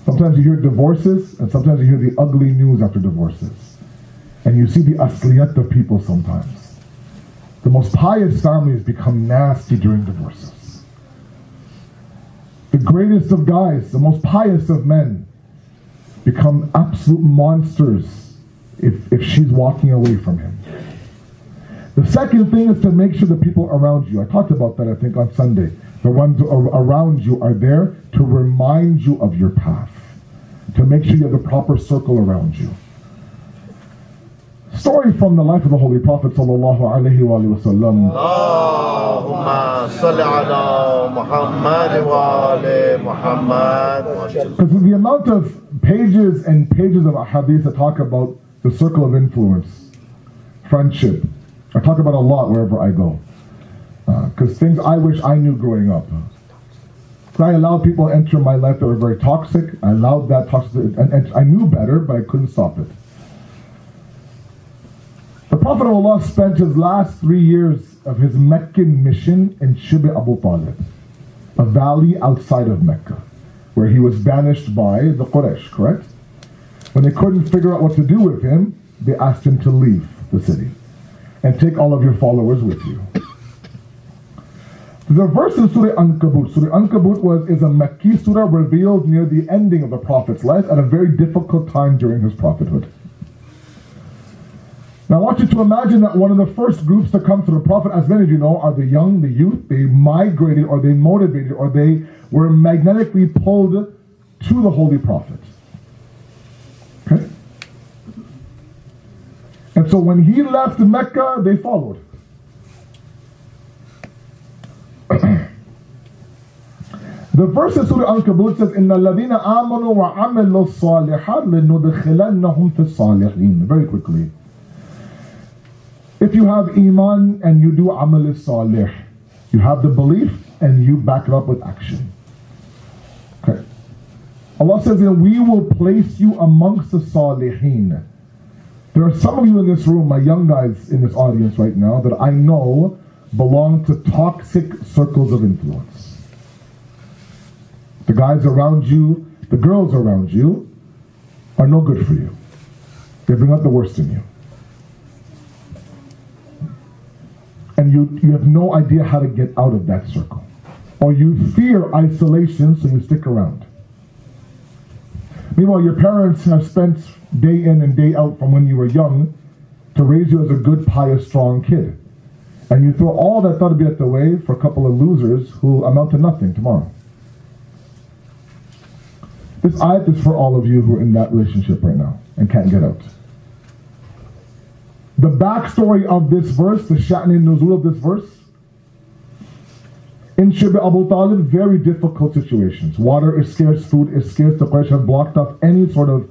Sometimes you hear divorces, and sometimes you hear the ugly news after divorces. And you see the asliyat of people sometimes. The most pious families become nasty during divorces. The greatest of guys, the most pious of men, become absolute monsters if she's walking away from him. The second thing is to make sure the people around you, I talked about that I think on Sunday, the ones around you are there to remind you of your path, to make sure you have the proper circle around you. Story from the life of the Holy Prophet sallallahu alaihi wasallam. Allahumma salli ala Muhammad wa ali Muhammad. Because the amount of pages and pages of hadith that talk about the circle of influence, friendship, I talk about a lot wherever I go. Because things I wish I knew growing up. I allowed people to enter my life that were very toxic. I allowed that toxic, and I knew better, but I couldn't stop it. The Prophet of Allah spent his last 3 years of his Meccan mission in Shib Abu Talib, a valley outside of Mecca, where he was banished by the Quraysh, correct? When they couldn't figure out what to do with him, they asked him to leave the city and take all of your followers with you. The verse in Surah Ankabut. Surah Ankabut is a Makki surah revealed near the ending of the Prophet's life at a very difficult time during his prophethood. Now I want you to imagine that one of the first groups to come to the Prophet, as many of you know, are the young, the youth. They migrated or they motivated or they were magnetically pulled to the Holy Prophet. Okay? And so when he left Mecca, they followed. The verse in Surah Al-Ankabut says, إِنَّ الَّذِينَ آمَنُوا وَعَمِلُوا الصَّالِحَاتِ لِنُدْخِلَنَّهُمْ فِي الصَّالِحِينَ. Very quickly. If you have iman and you do amal salih, you have the belief and you back it up with action. Okay. Allah says that we will place you amongst the salihin. There are some of you in this room, my young guys in this audience right now, that I know belong to toxic circles of influence. The guys around you, the girls around you are no good for you. They bring out the worst in you. And you have no idea how to get out of that circle. Or you fear isolation, so you stick around. Meanwhile, your parents have spent day in and day out from when you were young to raise you as a good, pious, strong kid. And you throw all that thought to be at the way for a couple of losers who amount to nothing tomorrow. This ayat is for all of you who are in that relationship right now and can't get out. The backstory of this verse, the sha'ni nuzul of this verse, in Shib Abu Talib, very difficult situations. Water is scarce, food is scarce, the Quraysh have blocked off any sort of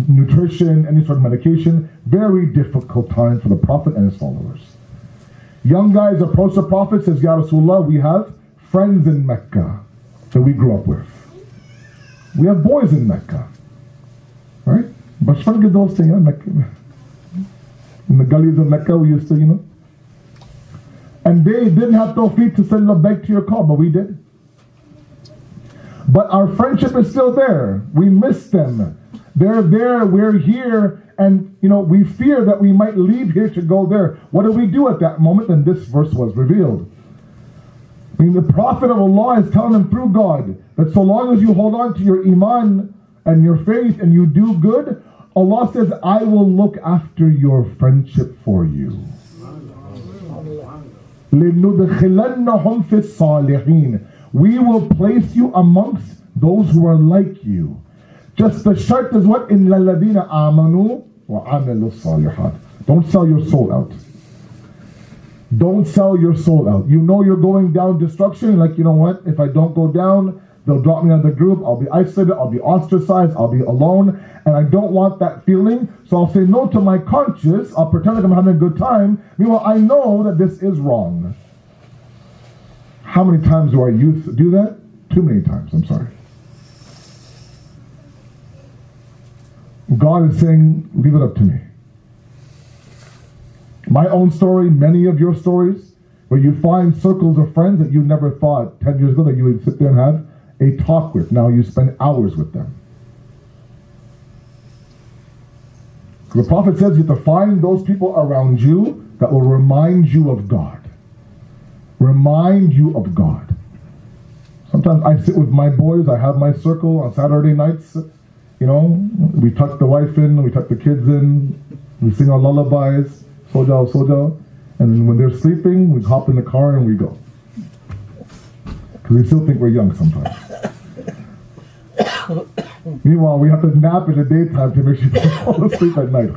nutrition, any sort of medication. Very difficult time for the Prophet and his followers. Young guys approach the Prophet, says, Ya Rasulullah, we have friends in Mecca that we grew up with. We have boys in Mecca. Right? Bachpan ke dost hain Mecca. In the gullies of Mecca, we used to, and they didn't have tawfiq to send labbaik to your call, but we did. But our friendship is still there. We miss them. They're there, we're here, and we fear that we might leave here to go there. What do we do at that moment? And this verse was revealed. I mean, the Prophet of Allah is telling them through God that so long as you hold on to your iman and your faith and you do good, Allah says, I will look after your friendship for you. لِنُدْخِلَنَّهُمْ فِي الصَّالِحِينَ. We will place you amongst those who are like you. Just the shart is what? إِنَّ الَّذِينَ آمَنُوا وَعَمِلُوا الصَّالِحَاتِ. Don't sell your soul out. Don't sell your soul out. You know you're going down destruction. Like, you know what? If I don't go down, they'll drop me out of the group. I'll be isolated. I'll be ostracized. I'll be alone. And I don't want that feeling. So I'll say no to my conscience. I'll pretend like I'm having a good time. Meanwhile, I know that this is wrong. How many times do our youth do that? Too many times. I'm sorry. God is saying, leave it up to me. My own story, many of your stories, where you find circles of friends that you never thought 10 years ago that you would sit there and have a talk with. Now you spend hours with them. The Prophet says you have to find those people around you that will remind you of God. Remind you of God. Sometimes I sit with my boys, I have my circle on Saturday nights. You know, we tuck the wife in, we tuck the kids in, we sing our lullabies, soja, soja, and then when they're sleeping, we hop in the car and we go. Because we still think we're young sometimes. Meanwhile, we have to nap in the daytime to make sure we fall asleep at night.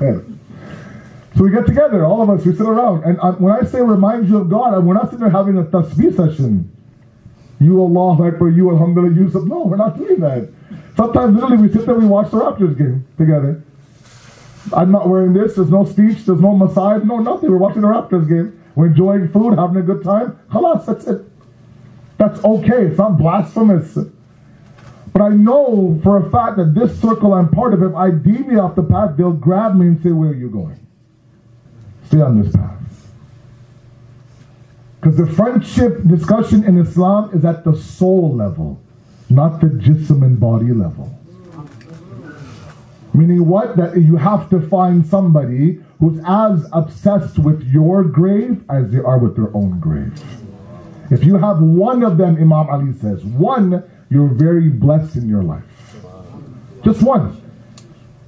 So we get together, all of us, we sit around. And when I say remind you of God, we're not sitting there having a tasbih session. You Allah Akbar, you Alhamdulillah, you sub. No, we're not doing that. Sometimes literally we sit there, we watch the Raptors game together. I'm not wearing this, there's no speech, there's no massage, no nothing. We're watching the Raptors game. We're enjoying food, having a good time. Khalas, that's it. That's okay, it's not blasphemous. But I know for a fact that this circle I'm part of, if I deviate off the path, they'll grab me and say, where are you going? Stay on this path. Because the friendship discussion in Islam is at the soul level, not the jism and body level. Meaning what? That you have to find somebody who's as obsessed with your grave as they are with their own grave. If you have one of them, Imam Ali says, one, you're very blessed in your life. Just one.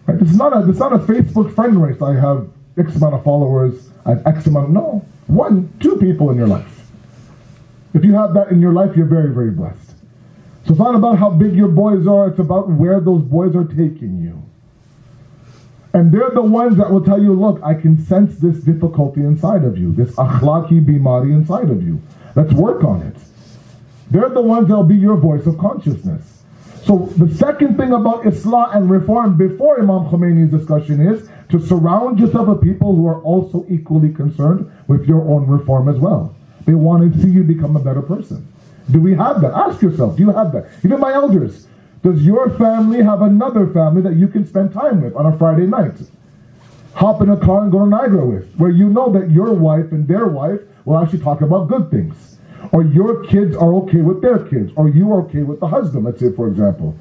Right? It's not a Facebook friend race. I have X amount of followers, I have X amount. No. One, two people in your life. If you have that in your life, you're very, very blessed. So it's not about how big your boys are, it's about where those boys are taking you. And they're the ones that will tell you, look, I can sense this difficulty inside of you, this akhlaqi bimari inside of you. Let's work on it. They're the ones that will be your voice of consciousness. So the second thing about Islah and reform before Imam Khomeini's discussion is to surround yourself with people who are also equally concerned with your own reform as well. They want to see you become a better person. Do we have that? Ask yourself, do you have that? Even my elders, does your family have another family that you can spend time with on a Friday night? Hop in a car and go to Niagara with, where you know that your wife and their wife will actually talk about good things. Or your kids are okay with their kids, or you are okay with the husband, let's say, for example.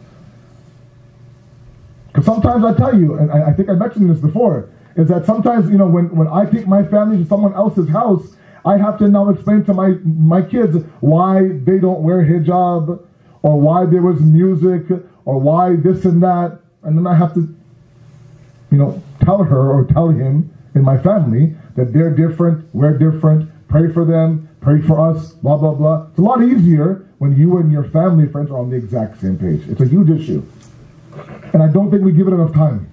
Because sometimes I tell you, and I think I mentioned this before, is that sometimes, you know, when I take my family to someone else's house, I have to now explain to my kids why they don't wear hijab, or why there was music, or why this and that, and then I have to, you know, tell her or tell him in my family that they're different, we're different, pray for them, pray for us, blah, blah, blah. It's a lot easier when you and your family friends are on the exact same page. It's a huge issue. And I don't think we give it enough time.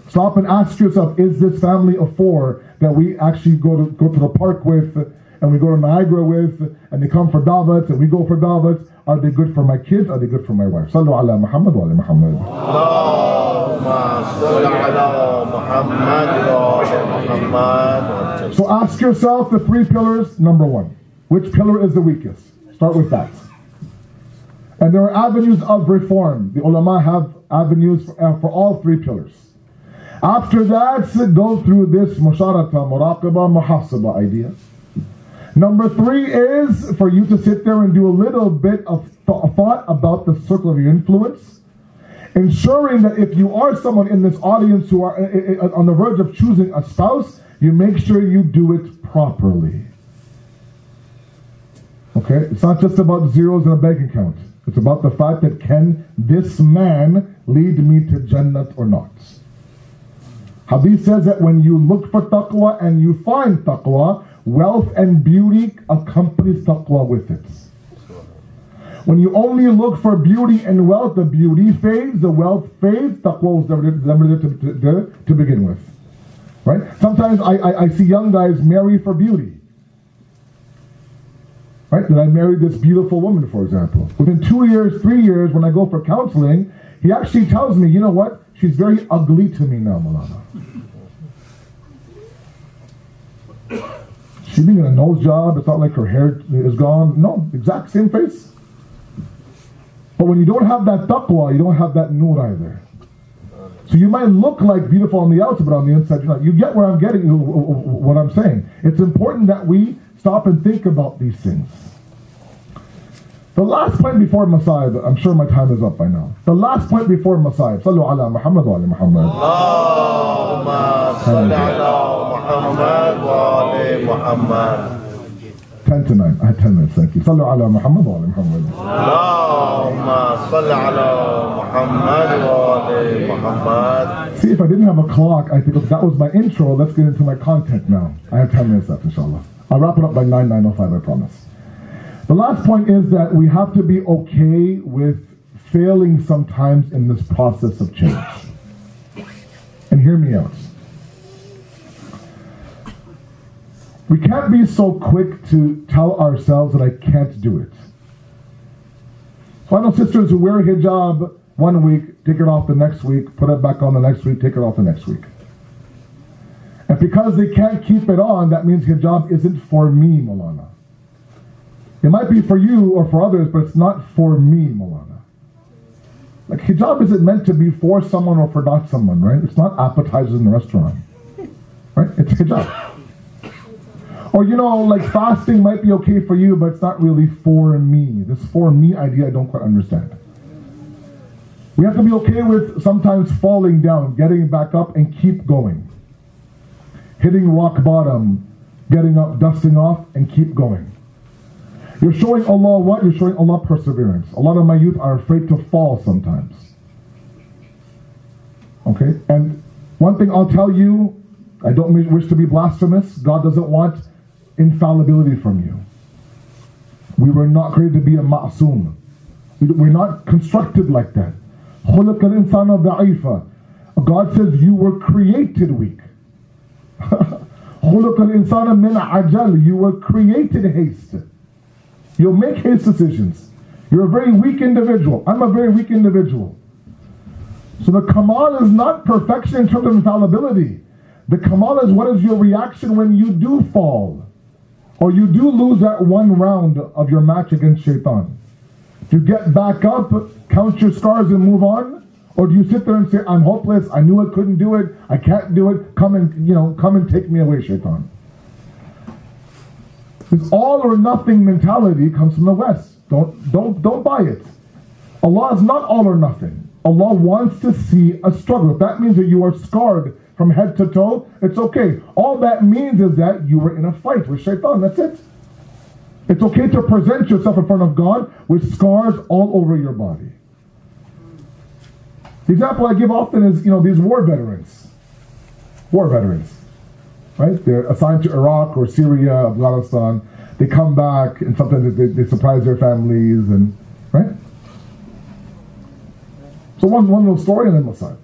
Stop and ask yourself, is this family of four that we actually go to the park with, and we go to Niagara with, and they come for da'wats, and we go for da'wats, are they good for my kids? Are they good for my wife? Sallu ala Muhammad wa ala Muhammad. Allahumma salli ala Muhammad wa ala Muhammad. So ask yourself the three pillars. Number one, which pillar is the weakest? Start with that. And there are avenues of reform. The ulama have avenues for all three pillars. After that, go through this musharata, muraqaba, muhasaba idea. Number three is for you to sit there and do a little bit of thought about the circle of your influence, ensuring that if you are someone in this audience who are on the verge of choosing a spouse, you make sure you do it properly. Okay? It's not just about zeros in a bank account. It's about the fact that can this man lead me to Jannat or not? Hadith says that when you look for taqwa and you find taqwa, wealth and beauty accompanies taqwa with it. When you only look for beauty and wealth, the beauty fades, the wealth fades, taqwa was never there to begin with. Right? Sometimes I see young guys marry for beauty. Right? That I married this beautiful woman, for example. Within 2 years, 3 years, when I go for counseling, he actually tells me, you know what? She's very ugly to me now, Malana. She didn't get a nose job. It's not like her hair is gone. No, exact same face. But when you don't have that taqwa, you don't have that nur either. So you might look like beautiful on the outside, but on the inside you're not. You get where I'm getting, what I'm saying. It's important that we stop and think about these things. The last point before Masayib, I'm sure my time is up by now. The last point before Masayib, Sallu ala Muhammad wa ala Muhammad. Allahumma salli ala Muhammad wa ala Muhammad. 10 to 9. I had 10 minutes, thank you. Sallu ala Muhammad wa ala Muhammad. Allahumma salli ala Muhammad wa ala Muhammad. See, if I didn't have a clock, I think that was my intro. Let's get into my content now. I have 10 minutes left, inshallah. I'll wrap it up by 9:05, I promise. The last point is that we have to be okay with failing sometimes in this process of change. And hear me out. We can't be so quick to tell ourselves that I can't do it. So I know sisters who wear a hijab one week, take it off the next week, put it back on the next week, take it off the next week. And because they can't keep it on, that means hijab isn't for me, Maulana. It might be for you or for others, but it's not for me, Maulana. Like hijab isn't meant to be for someone or for not someone, right? It's not appetizers in the restaurant, right? It's hijab. Or, you know, like fasting might be okay for you, but it's not really for me. This for me idea I don't quite understand. We have to be okay with sometimes falling down, getting back up and keep going. Hitting rock bottom, getting up, dusting off, and keep going. You're showing Allah what? You're showing Allah perseverance. A lot of my youth are afraid to fall sometimes. Okay? And one thing I'll tell you, I don't wish to be blasphemous. God doesn't want infallibility from you. We were not created to be a ma'soom. We're not constructed like that. خُلِقَ الْإِنسَانَ ضَعِيفًا. God says you were created weak. خُلِقَ الْإِنسَانَ مِنْ عَجَلٍ. You were created haste. You'll make haste decisions. You're a very weak individual. I'm a very weak individual. So the kamal is not perfection in terms of infallibility. The kamal is what is your reaction when you do fall. Or you do lose that one round of your match against shaitan. Do you get back up, count your scars and move on? Or do you sit there and say, I'm hopeless, I knew I couldn't do it, I can't do it, come and take me away, shaitan. This all or nothing mentality comes from the West. Don't buy it. Allah is not all or nothing. Allah wants to see a struggle. If that means that you are scarred from head to toe, it's okay. All that means is that you were in a fight with shaitan, that's it. It's okay to present yourself in front of God with scars all over your body. The example I give often is, these war veterans. War veterans. Right? They're assigned to Iraq or Syria, Afghanistan. They come back and sometimes they surprise their families, and right? So one little story and then Messiah.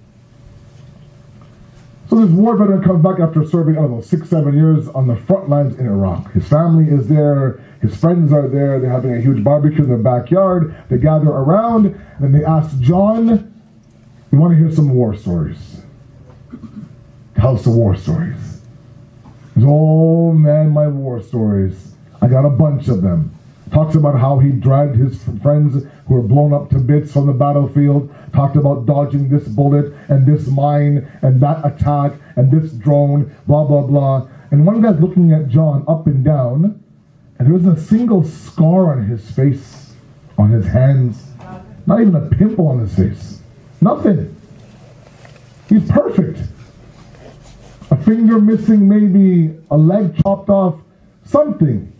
So this war veteran comes back after serving, 6-7 years on the front lines in Iraq. His family is there, his friends are there, they're having a huge barbecue in their backyard, they gather around, and then they ask John, we want to hear some war stories. Tell us the war stories. He goes, oh man, my war stories. I got a bunch of them. Talks about how he dragged his friends who were blown up to bits from the battlefield. Talked about dodging this bullet and this mine and that attack and this drone, blah, blah, blah. And one guy's looking at John up and down, and there wasn't a single scar on his face, on his hands, not even a pimple on his face. Nothing. He's perfect. A finger missing, maybe a leg chopped off, something.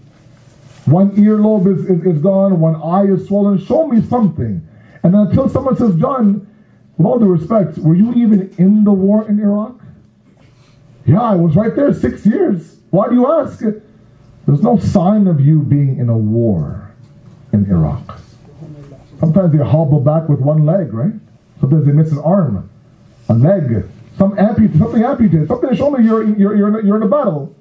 One earlobe is gone, one eye is swollen. Show me something. And then until someone says, John, with all due respect, were you even in the war in Iraq? Yeah, I was right there 6 years. Why do you ask? There's no sign of you being in a war in Iraq. Sometimes they hobble back with one leg, right? Sometimes they miss an arm, a leg, something amputated, something to show me you're in a battle.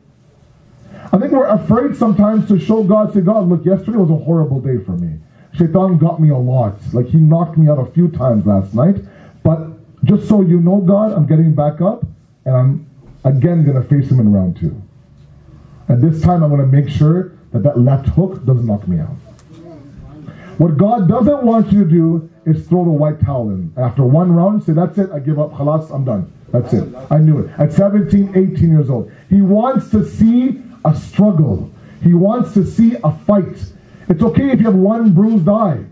I think we're afraid sometimes to show God, say, God, look, yesterday was a horrible day for me. Shaitan got me a lot. Like he knocked me out a few times last night. But just so you know, God, I'm getting back up and I'm again going to face him in round 2. And this time I'm going to make sure that left hook doesn't knock me out. What God doesn't want you to do is throw the white towel in. After one round, say, that's it, I give up, khalas, I'm done. That's it. I knew it. At 17, 18 years old. He wants to see a struggle. He wants to see a fight. It's okay if you have one bruised eye.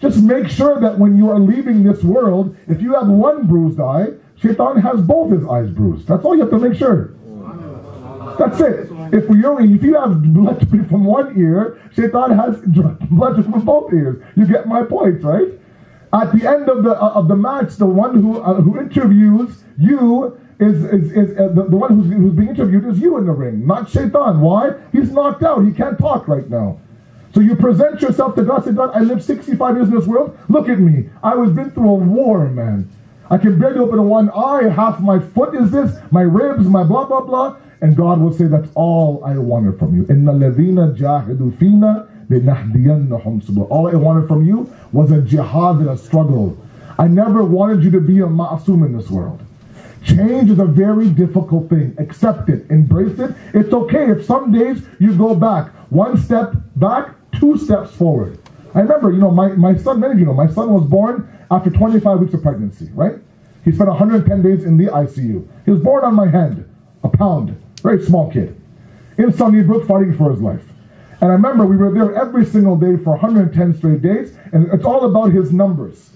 Just make sure that when you are leaving this world, if you have one bruised eye, Shaitan has both his eyes bruised. That's all you have to make sure. That's it. If you have blood dripping from one ear, Shaitan has blood dripping from both ears. You get my point, right? At the end of the match, the one who interviews you is the one who's being interviewed is you in the ring, not Shaitan. Why? He's knocked out. He can't talk right now. So you present yourself to God, say, God, I lived 65 years in this world. Look at me. I was been through a war, man. I can barely open one eye. Half my foot is this, my ribs, my blah, blah, blah. And God will say, that's all I wanted from you. إِنَّ الَّذِينَ جَاهِدُوا فِينَا لِنَهْدِيَنَّهُمْ سُبُلَنَا. All I wanted from you was a jihad and a struggle. I never wanted you to be a ma'asum in this world. Change is a very difficult thing. Accept it. Embrace it. It's okay if some days you go back. One step back, 2 steps forward. I remember, my son, many of you know, my son was born after 25 weeks of pregnancy, right? He spent 110 days in the ICU. He was born on my hand, a pound, very small kid, in Sunnybrook fighting for his life. And I remember we were there every single day for 110 straight days, and it's all about his numbers,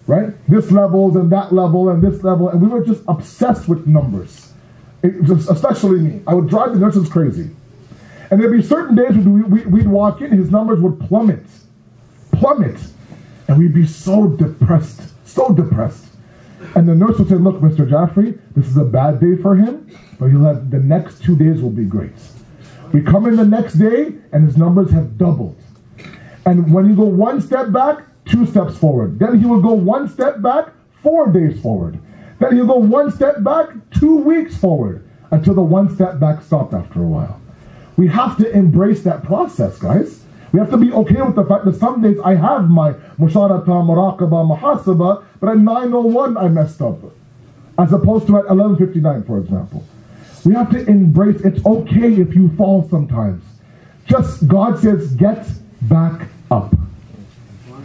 right? This levels and that level and this level, and we were just obsessed with numbers. Especially me. I would drive the nurses crazy. And there'd be certain days when we'd walk in, his numbers would plummet. And we'd be so depressed. And the nurse would say, look, Mr. Jaffri, this is a bad day for him, but he'll have, the next 2 days will be great. We come in the next day, and his numbers have doubled. And when you go 1 step back, 2 steps forward. Then he will go 1 step back, 4 days forward. Then he'll go 1 step back, 2 weeks forward, until the 1 step back stopped after a while. We have to embrace that process, guys. We have to be okay with the fact that some days I have my musharata, muraqaba, muhasaba, but at 9:01 I messed up, as opposed to at 11:59, for example. We have to embrace, it's okay if you fall sometimes. Just, God says, get back up.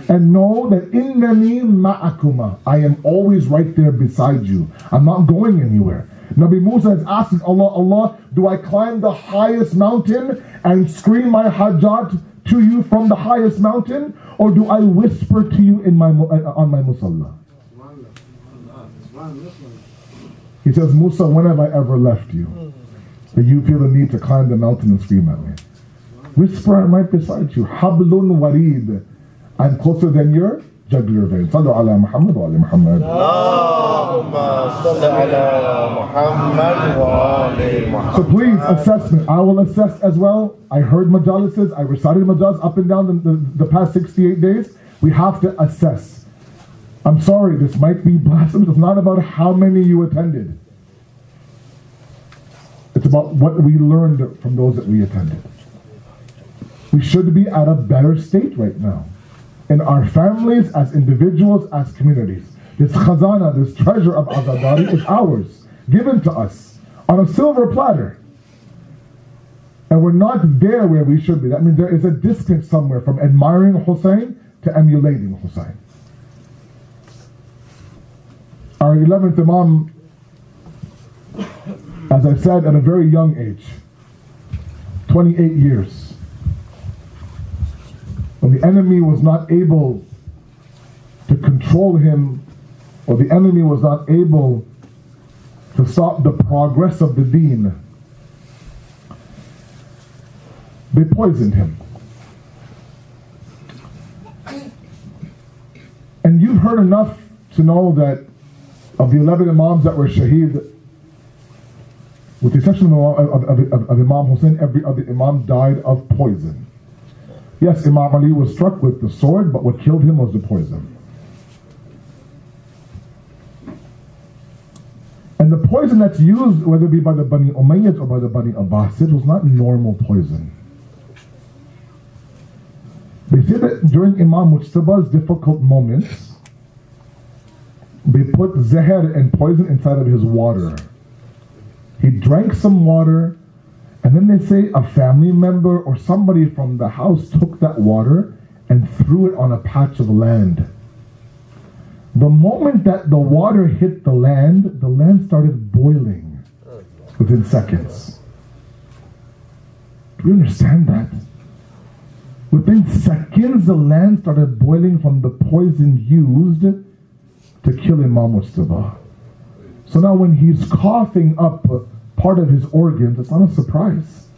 And know that innani ma'akuma, I am always right there beside you. I'm not going anywhere. Nabi Musa is asking Allah, do I climb the highest mountain and scream my hajat to you from the highest mountain, or do I whisper to you on my musalla? He says, Musa, when have I ever left you that you feel the need to climb the mountain and scream at me? Whisper, I'm right beside you. Hablun warid. I'm closer than your jugular vein. Sallu ala Muhammad wa ali Muhammad. Allahumma salli ala Muhammad wa ali Muhammad. So please, assessment. I will assess as well. I heard majalises. I recited majalis up and down the past 68 days. We have to assess. I'm sorry, this might be blasphemous. It's not about how many you attended. It's about what we learned from those that we attended. We should be at a better state right now. In our families, as individuals, as communities. This khazana, this treasure of Azadari is ours, given to us on a silver platter. And we're not there where we should be. That means there is a distance somewhere from admiring Hussein to emulating Hussein. Our 11th Imam, as I said, at a very young age, 28 years, when the enemy was not able to control him, or the enemy was not able to stop the progress of the deen, they poisoned him. And you've heard enough to know that of the 11 Imams that were shaheed, with the exception of Imam Hussein, every other Imam died of poison. Yes, Imam Ali was struck with the sword, but what killed him was the poison. And the poison that's used, whether it be by the Bani Umayyads or by the Bani Abbasids, was not normal poison. They say that during Imam Mujtaba's difficult moments, they put zahar and poison inside of his water. He drank some water, and then they say a family member or somebody from the house took that water and threw it on a patch of land. The moment that the water hit the land started boiling within seconds. Do you understand that? Within seconds, the land started boiling from the poison used to kill Imam Mustafa. So now when he's coughing up part of his organs, it's not a surprise.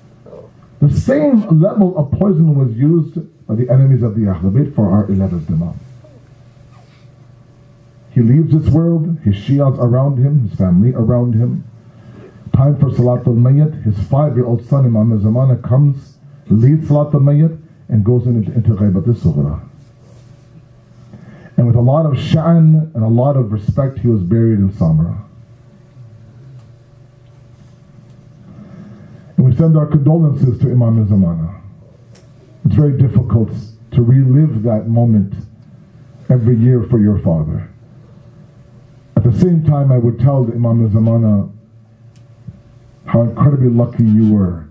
The same level of poison was used by the enemies of the Ahlul Bayt for our 11th Imam. He leaves this world, his Shias around him, his family around him. Time for Salatul Mayyit, his 5-year-old son Imam al-Zamana comes, leads Salatul Mayyit, and goes into Ghaibat al-Sughra. And with a lot of sha'an and a lot of respect, he was buried in Samra. And we send our condolences to Imam al-Zamana. It's very difficult to relive that moment every year for your father. At the same time, I would tell the Imam al-Zamana how incredibly lucky you were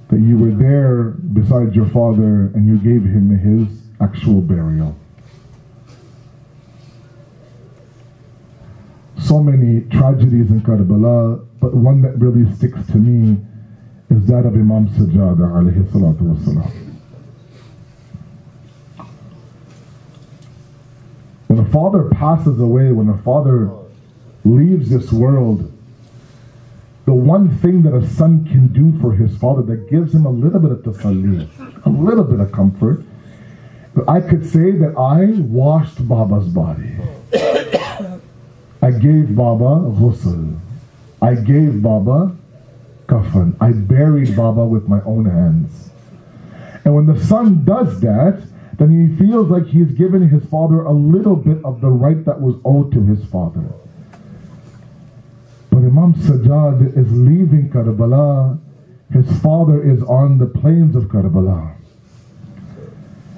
that you were there beside your father and you gave him his actual burial. So many tragedies in Karbala, but one that really sticks to me is that of Imam Sajjad alayhi salatu wasalam. When a father passes away, when a father leaves this world, the one thing that a son can do for his father that gives him a little bit of tasalli, a little bit of comfort, I could say that I washed Baba's body. I gave Baba ghusl. I gave Baba kafan. I buried Baba with my own hands. And when the son does that, then he feels like he's given his father a little bit of the right that was owed to his father. But Imam Sajjad is leaving Karbala. His father is on the plains of Karbala.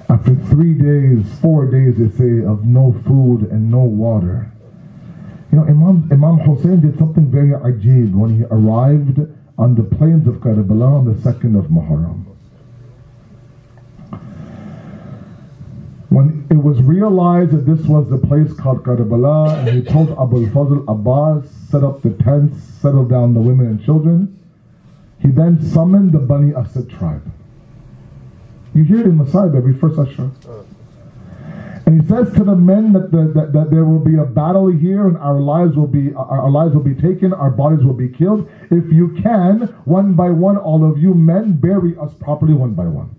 After 3 days, 4 days, they say, of no food and no water. You know, Imam Hussein did something very ajib when he arrived on the plains of Karbala on the 2nd of Muharram. When it was realized that this was the place called Karbala, and he told Abu Fazl Abbas, set up the tents, settle down the women and children, he then summoned the Bani Asad tribe. You hear it in Masayib every first Ashra. And he says to the men that there will be a battle here, and our lives will be taken, our bodies will be killed. If you can, one by one, all of you men, bury us properly one by one.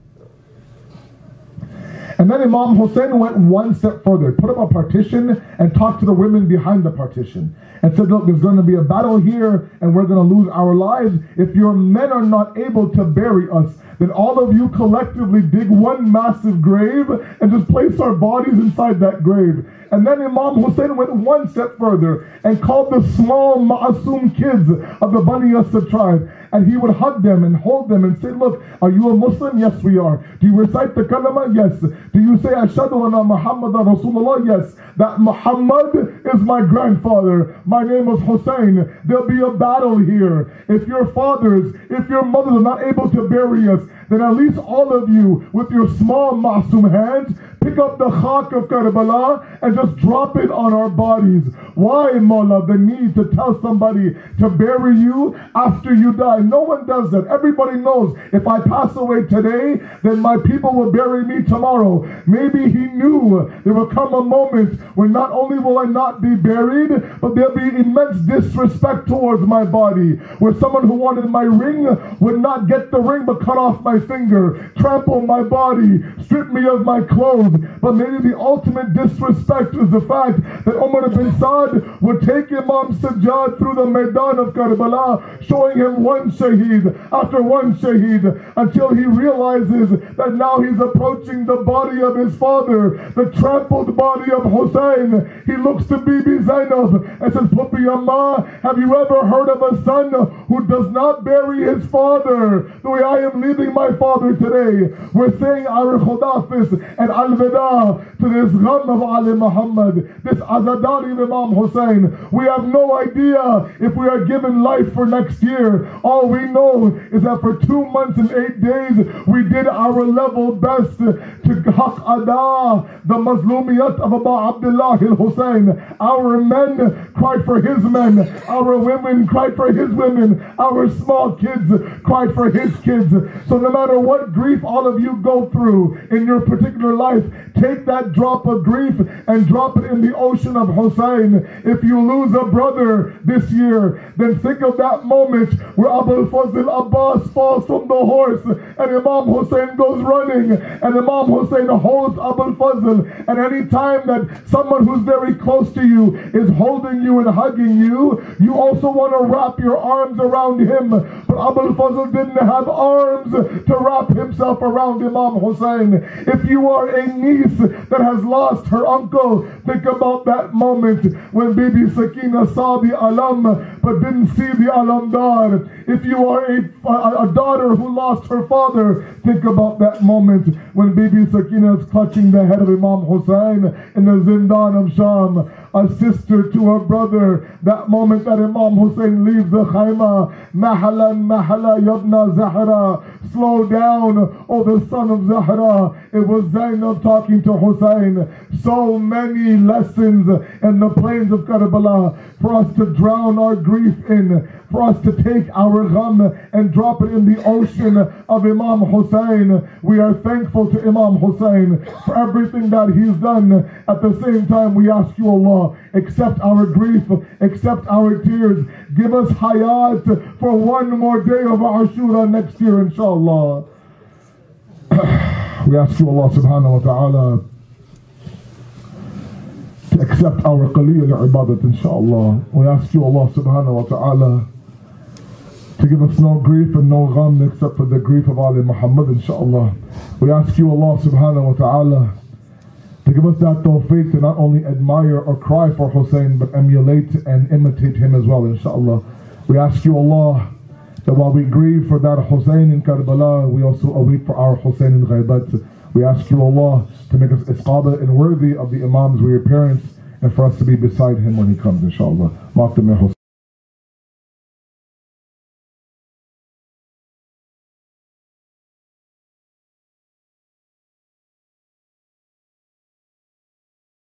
And then Imam Hussein went one step further, put up a partition and talked to the women behind the partition and said, look, there's going to be a battle here and we're going to lose our lives. If your men are not able to bury us, then all of you collectively dig one massive grave and just place our bodies inside that grave. And then Imam Hussein went one step further and called the small ma'asum kids of the Bani Asad tribe. And he would hug them and hold them and say, look, are you a Muslim? Yes, we are. Do you recite the kalama? Yes. Do you say, Ashhadu anna Muhammadan Rasulullah? Yes. That Muhammad is my grandfather. My name is Hussein. There'll be a battle here. If your fathers, if your mothers are not able to bury us, then at least all of you, with your small ma'asum hands, pick up the khak of Karbala and just drop it on our bodies. Why, Mawla, the need to tell somebody to bury you after you die? No one does that. Everybody knows if I pass away today, then my people will bury me tomorrow. Maybe he knew there will come a moment when not only will I not be buried, but there'll be immense disrespect towards my body, where someone who wanted my ring would not get the ring but cut off my finger, trample my body, strip me of my clothes. But maybe the ultimate disrespect is the fact that Umar ibn Saad would take Imam Sajjad through the Maidan of Karbala, showing him one shaheed after one shaheed, until he realizes that now he's approaching the body of his father, the trampled body of Hussein. He looks to Bibi Zainab and says, Pupi Amma, have you ever heard of a son who does not bury his father the way I am leaving my father today? We're saying our khudafis and al-wada to this gham of Ali Muhammad, this Azadari of Imam Hussein. We have no idea if we are given life for next year. All we know is that for 2 months and 8 days, we did our level best to haq ada, the mazlumiyat of Abu Abdullah al-Hussein. Our men cried for his men, our women cried for his women, our small kids cried for his kids. So no matter what grief all of you go through in your particular life, take that drop of grief and drop it in the ocean of Hussein. If you lose a brother this year, then think of that moment where Abu Fazl Abbas falls from the horse and Imam Hussein goes running and Imam Hussein holds Abu Fazl. And any time that someone who's very close to you is holding you and hugging you, you also want to wrap your arms around him. But Abu Fazl didn't have arms to wrap himself around Imam Hussein. If you are a niece that has lost her uncle, think about that moment when Bibi Sakina saw the alam but didn't see the alamdar. If you are a daughter who lost her father, think about that moment when Bibi Sakina is clutching the head of Imam Hussein in the Zindan of Sham. A sister to her brother, that moment that Imam Hussein leaves the khayma, mahalan mahala yabna Zahra, slow down, oh the son of Zahra. It was Zainab talking to Hussein. So many lessons in the plains of Karbala for us to drown our grief in, for us to take our gham and drop it in the ocean of Imam Hussein. We are thankful to Imam Hussein for everything that he's done. At the same time, we ask you, Allah, accept our grief, accept our tears. Give us hayat for one more day of Ashura next year, inshallah. We ask you, Allah subhanahu wa ta'ala, to accept our qaleel ibadat, inshallah. We ask you, Allah subhanahu wa ta'ala, to give us no grief and no gham except for the grief of Ali Muhammad, inshallah. We ask you, Allah subhanahu wa ta'ala, to give us that tawfiq to not only admire or cry for Hussein, but emulate and imitate him as well, inshallah. We ask you, Allah, that while we grieve for that Hussein in Karbala, we also await for our Hussein in Ghaibat. We ask you, Allah, to make us isqaba and worthy of the Imams, we are parents, and for us to be beside him when he comes, inshallah.